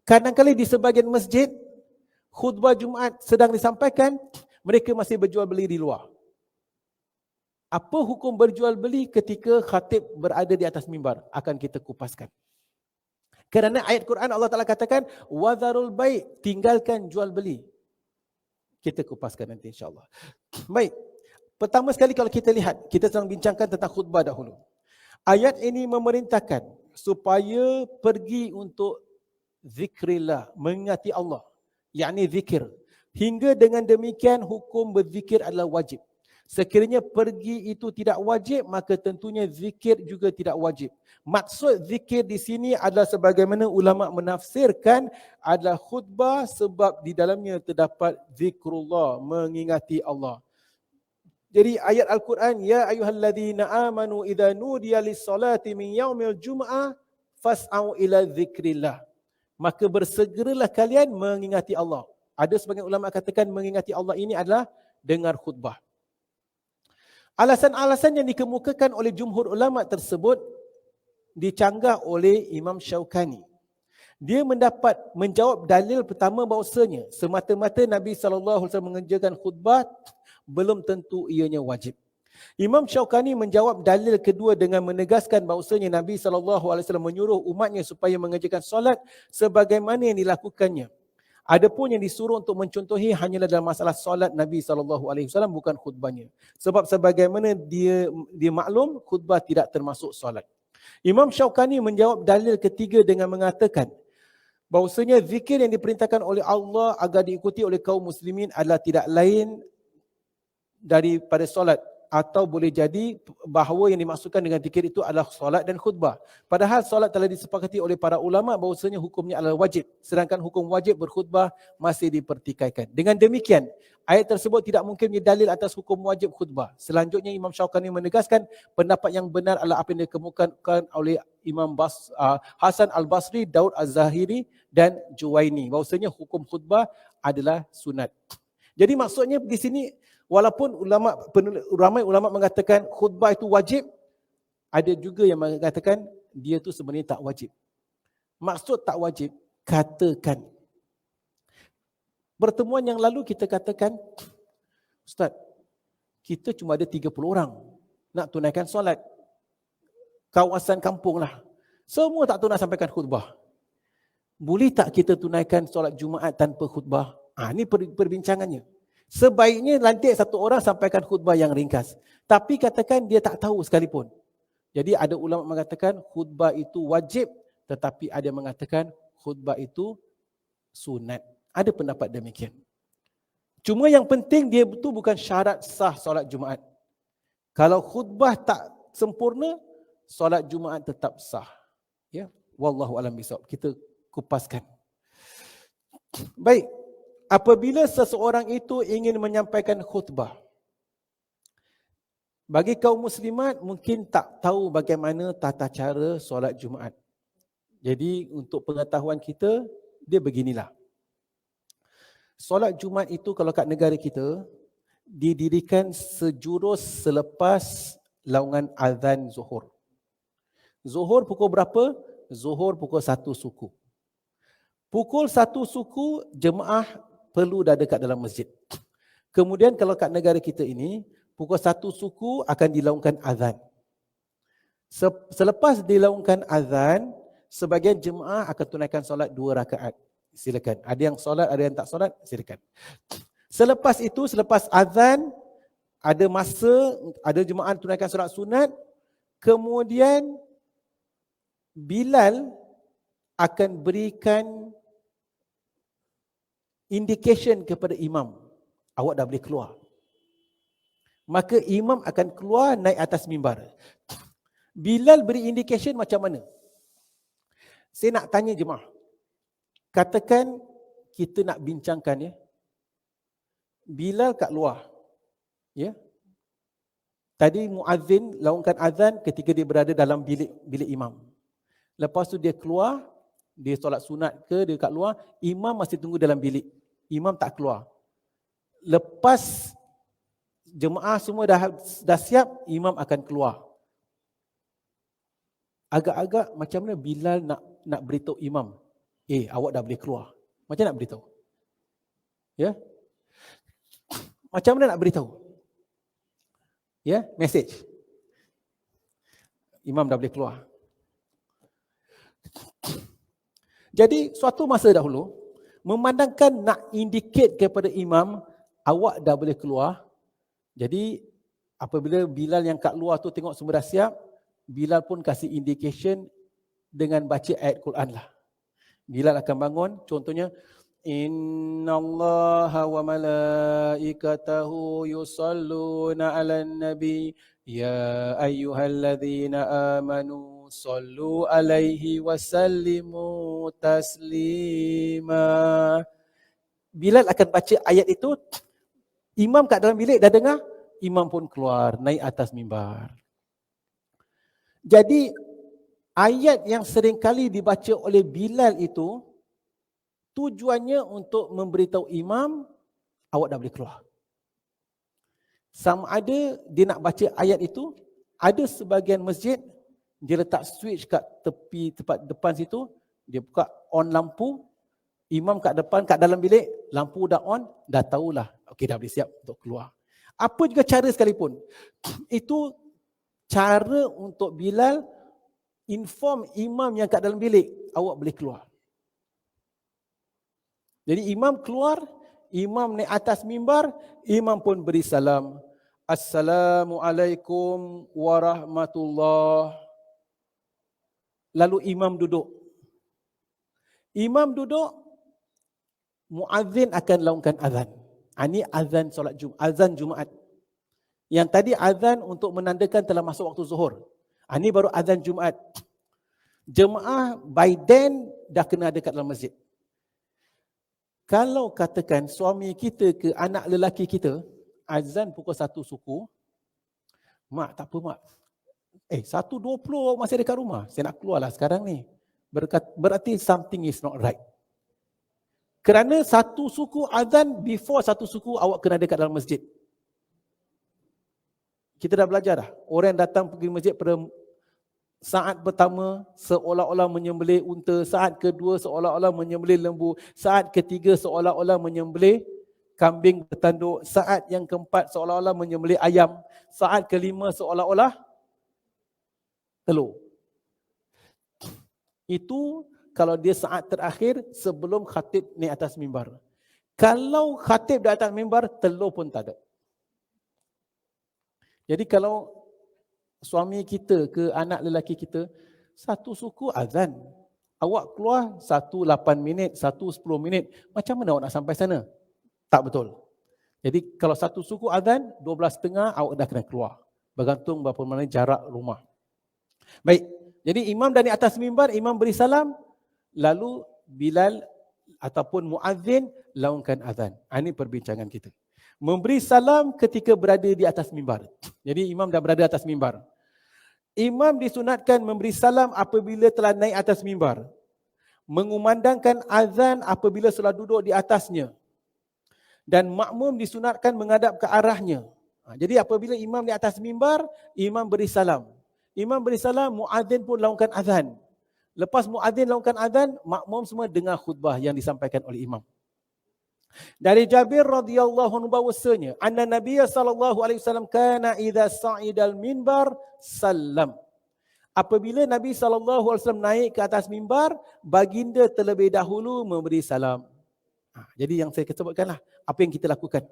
kadang-kadang di sebahagian masjid, khutbah Jumaat sedang disampaikan, mereka masih berjual beli di luar. Apa hukum berjual beli ketika khatib berada di atas mimbar? Akan kita kupaskan. Kerana ayat Quran Allah Ta'ala katakan, وَذَرُوا الْبَيْءِ, tinggalkan jual beli. Kita kupaskan nanti insyaAllah. Baik, pertama sekali kalau kita lihat, kita sedang bincangkan tentang khutbah dahulu. Ayat ini memerintahkan supaya pergi untuk zikrillah, mengingati Allah, yakni zikir. Hingga dengan demikian hukum berzikir adalah wajib. Sekiranya pergi itu tidak wajib, maka tentunya zikir juga tidak wajib. Maksud zikir di sini adalah sebagaimana ulama menafsirkan adalah khutbah sebab di dalamnya terdapat zikrullah, mengingati Allah. Jadi ayat Al-Quran, ya ayyuhalladzina amanu idza nudiya lis-salati min yaumil jum'ah fas'au ila zikrillah. Maka bersegeralah kalian mengingati Allah. Ada sebagian ulama katakan mengingati Allah ini adalah dengar khutbah. Alasan-alasan yang dikemukakan oleh jumhur ulama tersebut dicanggah oleh Imam Syaukani. Dia menjawab dalil pertama bahawasanya semata-mata Nabi SAW mengerjakan khutbah belum tentu ianya wajib. Imam Syaukani menjawab dalil kedua dengan menegaskan bahawasanya Nabi SAW menyuruh umatnya supaya mengerjakan solat sebagaimana yang dilakukannya. Adapun yang disuruh untuk mencontohi hanyalah dalam masalah solat Nabi SAW, bukan khutbahnya. Sebab sebagaimana dia maklum, khutbah tidak termasuk solat. Imam Syaukani menjawab dalil ketiga dengan mengatakan bahawasanya zikir yang diperintahkan oleh Allah agar diikuti oleh kaum muslimin adalah tidak lain daripada solat. Atau boleh jadi bahawa yang dimaksudkan dengan zikir itu adalah solat dan khutbah. Padahal solat telah disepakati oleh para ulama bahawasanya hukumnya adalah wajib. Sedangkan hukum wajib berkhutbah masih dipertikaikan. Dengan demikian, ayat tersebut tidak mungkin menjadi dalil atas hukum wajib khutbah. Selanjutnya Imam Syaukani menegaskan pendapat yang benar adalah apa yang dikemukakan oleh Imam Hasan Al-Basri, Daud Az-Zahiri dan Juwaini. Bahawasanya hukum khutbah adalah sunat. Jadi maksudnya di sini, walaupun ramai ulama mengatakan khutbah itu wajib, ada juga yang mengatakan dia tu sebenarnya tak wajib. Maksud tak wajib, katakan. Pertemuan yang lalu kita katakan, Ustaz, kita cuma ada 30 orang nak tunaikan solat. Kawasan kampung lah. Semua tak tahu nak sampaikan khutbah. Boleh tak kita tunaikan solat Jumaat tanpa khutbah? Ini perbincangannya. Sebaiknya lantik satu orang sampaikan khutbah yang ringkas. Tapi katakan dia tak tahu sekalipun. Jadi ada ulama mengatakan khutbah itu wajib, tetapi ada yang mengatakan khutbah itu sunat. Ada pendapat demikian. Cuma yang penting dia itu bukan syarat sah solat Jumaat. Kalau khutbah tak sempurna, solat Jumaat tetap sah. Ya, wallahu alam bisawab. Kita kupaskan. Baik. Apabila seseorang itu ingin menyampaikan khutbah, bagi kaum muslimat mungkin tak tahu bagaimana tata cara solat Jumaat. Jadi untuk pengetahuan kita, dia beginilah. Solat Jumaat itu kalau kat negara kita, didirikan sejurus selepas laungan azan Zuhur. Zuhur pukul berapa? Zuhur pukul 1 suku. Pukul 1 suku, jemaah perlu dah dekat dalam masjid. Kemudian kalau kat negara kita ini, pukul 1 suku akan dilaungkan azan. Selepas dilaungkan azan, sebagian jemaah akan tunaikan solat 2 rakaat. Silakan. Ada yang solat, ada yang tak solat, silakan. Selepas itu, selepas azan, ada masa, ada jemaah tunaikan solat sunat. Kemudian, Bilal akan berikan indication kepada imam, awak dah boleh keluar. Maka imam akan keluar naik atas mimbar. Bilal beri indication macam mana? Saya nak tanya jemaah. Katakan kita nak bincangkan ya. Bilal kat luar. Ya. Tadi muazzin laungkan azan ketika dia berada dalam bilik imam. Lepas tu dia keluar, dia solat sunat ke, dia kat luar, imam masih tunggu dalam bilik. Imam tak keluar. Lepas jemaah semua dah siap, imam akan keluar. Agak-agak macam mana Bilal nak beritahu imam, awak dah boleh keluar. Macam nak beritahu? Ya? Macam mana nak beritahu? Ya, message. Imam dah boleh keluar. Jadi suatu masa dahulu, memandangkan nak indicate kepada imam, awak dah boleh keluar. Jadi apabila Bilal yang kat luar tu tengok semua dah siap, Bilal pun kasih indication dengan baca ayat Quran lah. Bilal akan bangun, contohnya, Innallaha wa malaikatahu yusalluna 'alan nabi ya ayyuhalladzina amanu sallu 'alaihi wa sallimu taslima. Bilal akan baca ayat itu, imam kat dalam bilik dah dengar, imam pun keluar naik atas mimbar. Jadi ayat yang seringkali dibaca oleh Bilal itu tujuannya untuk memberitahu imam, awak dah boleh keluar. Sama ada dia nak baca ayat itu, ada sebahagian masjid, dia letak switch kat tepi tempat depan situ, dia buka on lampu, imam kat depan, kat dalam bilik, lampu dah on, dah tahulah, okey dah boleh siap untuk keluar. Apa juga cara sekalipun, itu cara untuk Bilal inform imam yang kat dalam bilik, awak boleh keluar. Jadi imam keluar, imam naik atas mimbar, imam pun beri salam. Assalamualaikum warahmatullahi. Lalu imam duduk. Imam duduk, muazzin akan laungkan azan. Ini azan solat azan Jumaat. Yang tadi azan untuk menandakan telah masuk waktu zuhur. Ini baru azan Jumaat. Jemaah by then dah kena ada kat dalam masjid. Kalau katakan suami kita ke anak lelaki kita, azan pukul 1 suku, mak tak apa mak. 1:20 masih ada kat rumah, saya nak keluarlah sekarang ni. Berarti something is not right. Kerana 1 suku azan, before 1 suku awak kena ada kat dalam masjid. Kita dah belajar dah. Orang yang datang pergi masjid pada saat pertama seolah-olah menyembelih unta, saat kedua seolah-olah menyembelih lembu, saat ketiga seolah-olah menyembelih kambing bertanduk, saat yang keempat seolah-olah menyembelih ayam, saat kelima seolah-olah telur. Itu kalau dia saat terakhir sebelum khatib naik atas mimbar. Kalau khatib di atas mimbar, telur pun tak ada. Jadi kalau suami kita ke anak lelaki kita, 1 suku azan, awak keluar 1:08, 1:10, macam mana awak nak sampai sana? Tak betul. Jadi kalau 1 suku azan, 12:30 awak dah kena keluar. Bergantung berapa mana jarak rumah. Baik, jadi imam dari atas mimbar, imam beri salam, lalu Bilal ataupun muazzin laungkan azan. Ini perbincangan kita. Memberi salam ketika berada di atas mimbar. Jadi imam dah berada atas mimbar. Imam disunatkan memberi salam apabila telah naik atas mimbar. Mengumandangkan azan apabila telah duduk di atasnya. Dan makmum disunatkan menghadap ke arahnya. Jadi apabila imam di atas mimbar, imam beri salam. Imam beri salam, muazzin pun laungkan azan. Lepas muazzin laungkan azan, makmum semua dengar khutbah yang disampaikan oleh imam. Dari Jabir radhiyallahu anhu bahwasanya anna Nabiy sallallahu alaihi wasallam kana idza sa'idal minbar sallam. Apabila Nabi sallallahu alaihi wasallam naik ke atas mimbar, baginda terlebih dahulu memberi salam. Jadi yang saya sebutkanlah apa yang kita lakukan.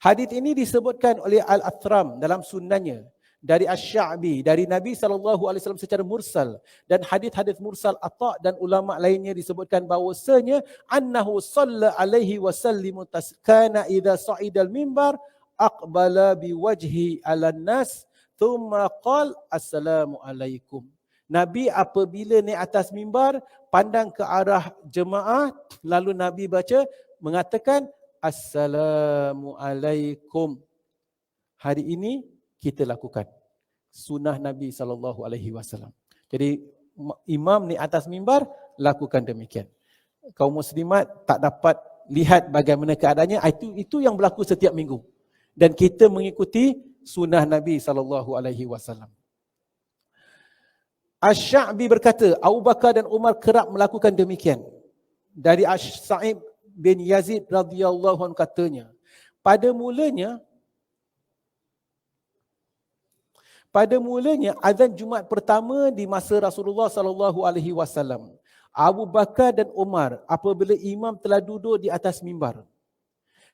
Hadis ini disebutkan oleh Al-Athram dalam sunannya dari Asy-Sya'bi, dari Nabi SAW secara mursal, dan hadis-hadis mursal Atha dan ulama lainnya disebutkan bahawasanya annahu salla alaihi wasallim taskana idza sa'idal mimbar aqbala biwajhi 'alan nas thumma qala assalamu alaikum. Nabi apabila naik atas mimbar pandang ke arah jemaah, lalu Nabi mengatakan assalamu alaikum. hari ini kita lakukan sunnah Nabi SAW. Jadi imam ni atas mimbar, lakukan demikian. Kaum muslimat tak dapat lihat bagaimana keadaannya, itu yang berlaku setiap minggu. Dan kita mengikuti sunnah Nabi SAW. Asy-Sya'bi berkata, Abu Bakar dan Umar kerap melakukan demikian. Dari Sa'id bin Yazid radhiyallahu anhu katanya, pada mulanya azan Jumaat pertama di masa Rasulullah sallallahu alaihi wasallam, Abu Bakar dan Umar apabila imam telah duduk di atas mimbar.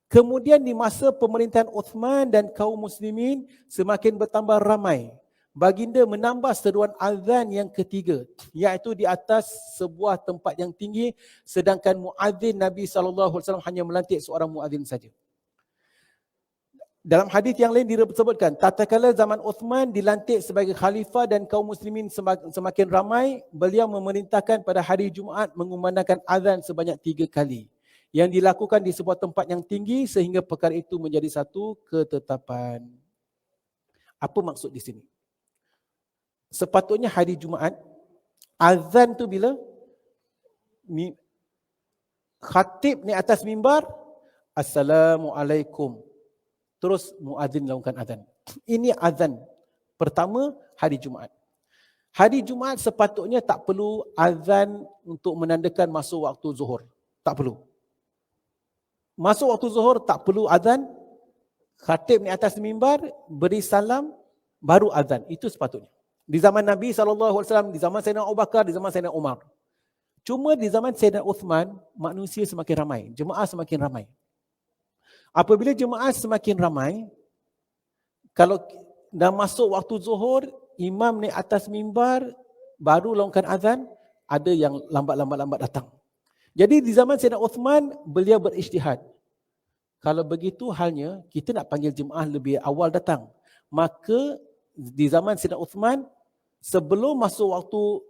Kemudian di masa pemerintahan Uthman dan kaum muslimin semakin bertambah ramai. Baginda menambah seruan azan yang ketiga, iaitu di atas sebuah tempat yang tinggi, sedangkan muadzin Nabi SAW hanya melantik seorang muadzin saja. Dalam hadis yang lain disebutkan, tatkala zaman Uthman dilantik sebagai khalifah dan kaum muslimin semakin ramai, beliau memerintahkan pada hari Jumaat mengumandangkan azan sebanyak 3 kali, yang dilakukan di sebuah tempat yang tinggi sehingga perkara itu menjadi satu ketetapan. Apa maksud di sini? Sepatutnya hari Jumaat, azan tu bila khatib ni atas mimbar, Assalamualaikum, terus muadzin lakukan azan. Ini azan pertama hari Jumaat. Hari Jumaat sepatutnya tak perlu azan untuk menandakan masuk waktu zuhur. Tak perlu. Masuk waktu zuhur tak perlu azan. Khatib ni atas mimbar, beri salam, baru azan. Itu sepatutnya. Di zaman Nabi SAW, di zaman Sayyidina Abu Bakar, di zaman Sayyidina Umar. Cuma di zaman Sayyidina Uthman, manusia semakin ramai, jemaah semakin ramai. Apabila jemaah semakin ramai, kalau dah masuk waktu zuhur, imam ni atas mimbar, baru lakukan azan, ada yang lambat datang. Jadi di zaman Sayyidina Uthman, beliau berijtihad. Kalau begitu halnya, kita nak panggil jemaah lebih awal datang. Maka di zaman Sayyidina Uthman, sebelum masuk waktu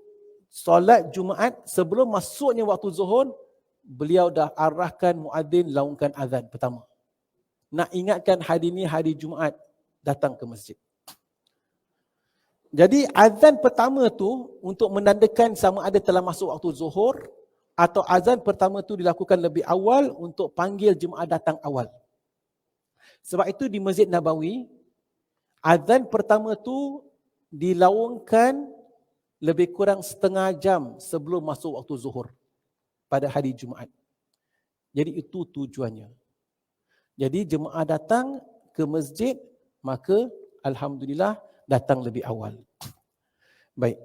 solat Jumaat, sebelum masuknya waktu zuhur, beliau dah arahkan muadzin lakukan azan pertama. Nak ingatkan hari ini hari Jumaat, datang ke masjid. Jadi azan pertama tu untuk menandakan sama ada telah masuk waktu zuhur, atau azan pertama tu dilakukan lebih awal untuk panggil jemaah datang awal. Sebab itu di Masjid Nabawi, azan pertama tu dilaungkan lebih kurang setengah jam sebelum masuk waktu zuhur pada hari Jumaat. Jadi itu tujuannya. Jadi jemaah datang ke masjid, maka alhamdulillah datang lebih awal. Baik.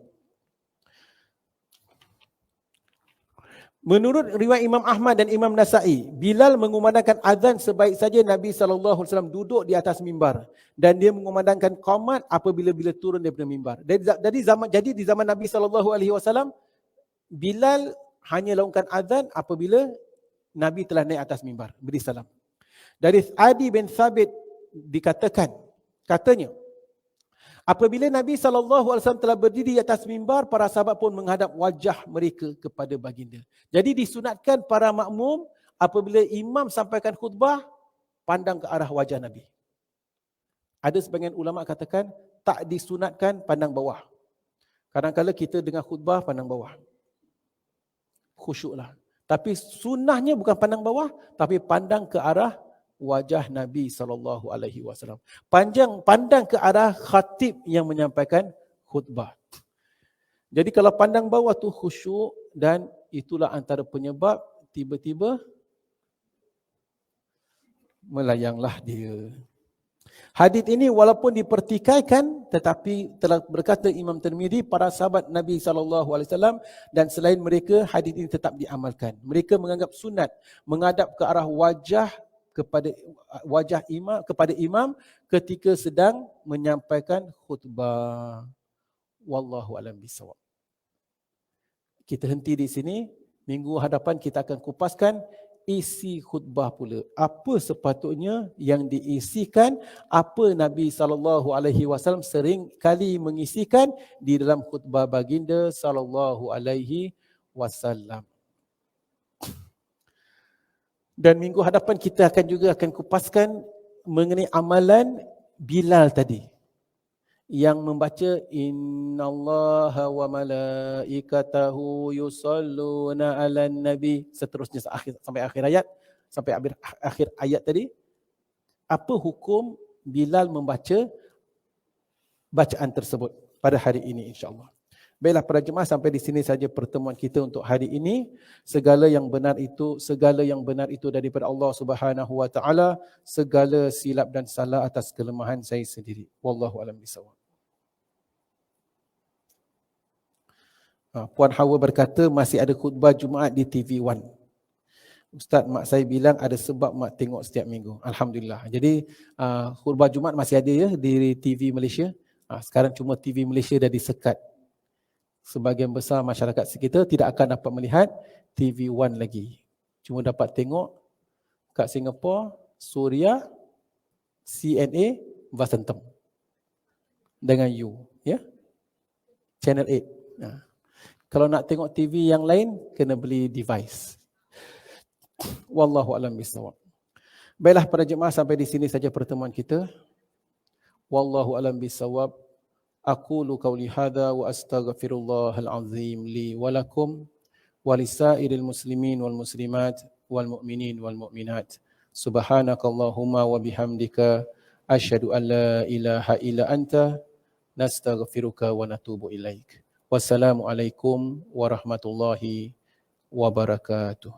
Menurut riwayat Imam Ahmad dan Imam Nasa'i, Bilal mengumandangkan azan sebaik saja Nabi SAW duduk di atas mimbar, dan dia mengumandangkan qamat apabila turun daripada mimbar. Jadi di zaman Nabi SAW, Bilal hanya lakukan azan apabila Nabi telah naik atas mimbar, beri salam. Dari Adi bin Thabit katanya, apabila Nabi SAW telah berdiri di atas mimbar, para sahabat pun menghadap wajah mereka kepada baginda. Jadi disunatkan para makmum apabila imam sampaikan khutbah, pandang ke arah wajah Nabi. Ada sebagian ulama katakan tak disunatkan pandang bawah. Kadang-kadang kita dengar khutbah pandang bawah, khusyuklah. Tapi sunnahnya bukan pandang bawah, tapi pandang ke arah wajah Nabi SAW. Pandang ke arah khatib yang menyampaikan khutbah. Jadi kalau pandang bawah tu khusyuk, dan itulah antara penyebab tiba-tiba melayanglah dia. Hadis ini walaupun dipertikaikan, tetapi telah berkata Imam Tirmizi, para sahabat Nabi SAW dan selain mereka, hadis ini tetap diamalkan. Mereka menganggap sunat menghadap ke arah wajah imam ketika sedang menyampaikan khutbah. Wallahu a'lam bishawab. Kita henti di sini. Minggu hadapan kita akan kupaskan isi khutbah pula. Apa sepatutnya yang diisikan, apa Nabi SAW sering kali mengisikan di dalam khutbah baginda SAW. Dan minggu hadapan kita akan kupaskan mengenai amalan Bilal tadi yang membaca innallaha wa malaikatahu yusalluna 'alan nabi, seterusnya sampai akhir ayat, sampai akhir ayat tadi. Apa hukum Bilal membaca bacaan tersebut pada hari ini, insya-Allah. Baiklah para jemaah, sampai di sini saja pertemuan kita untuk hari ini. Segala yang benar itu daripada Allah Subhanahu wa taala. Segala silap dan salah atas kelemahan saya sendiri. Wallahu a'lam bishawab. Puan Hawa berkata masih ada khutbah Jumaat di TV One. Ustaz, mak saya bilang ada sebab mak tengok setiap minggu. Alhamdulillah. Jadi khutbah Jumaat masih ada ya di TV Malaysia. Sekarang cuma TV Malaysia dah disekat. Sebahagian besar masyarakat sekitar tidak akan dapat melihat TV One lagi. Cuma dapat tengok kat Singapura, Suria, CNA, Vasantham. Dengan you, ya. Channel 8. Kalau nak tengok TV yang lain, kena beli device. Wallahu a'lam bishawab. Baiklah para jemaah, sampai di sini saja pertemuan kita. Wallahu a'lam bishawab. Aqulu qawli hadha wa astaghfirullahal azim li wa lakum wa lisairil muslimin wal muslimat wal mu'minin wal mu'minat. Subhanakallahumma wa bihamdika asyhadu an la ilaha illa anta nastaghfiruka wa natubu ilaik. Wassalamualaikum warahmatullahi wabarakatuh.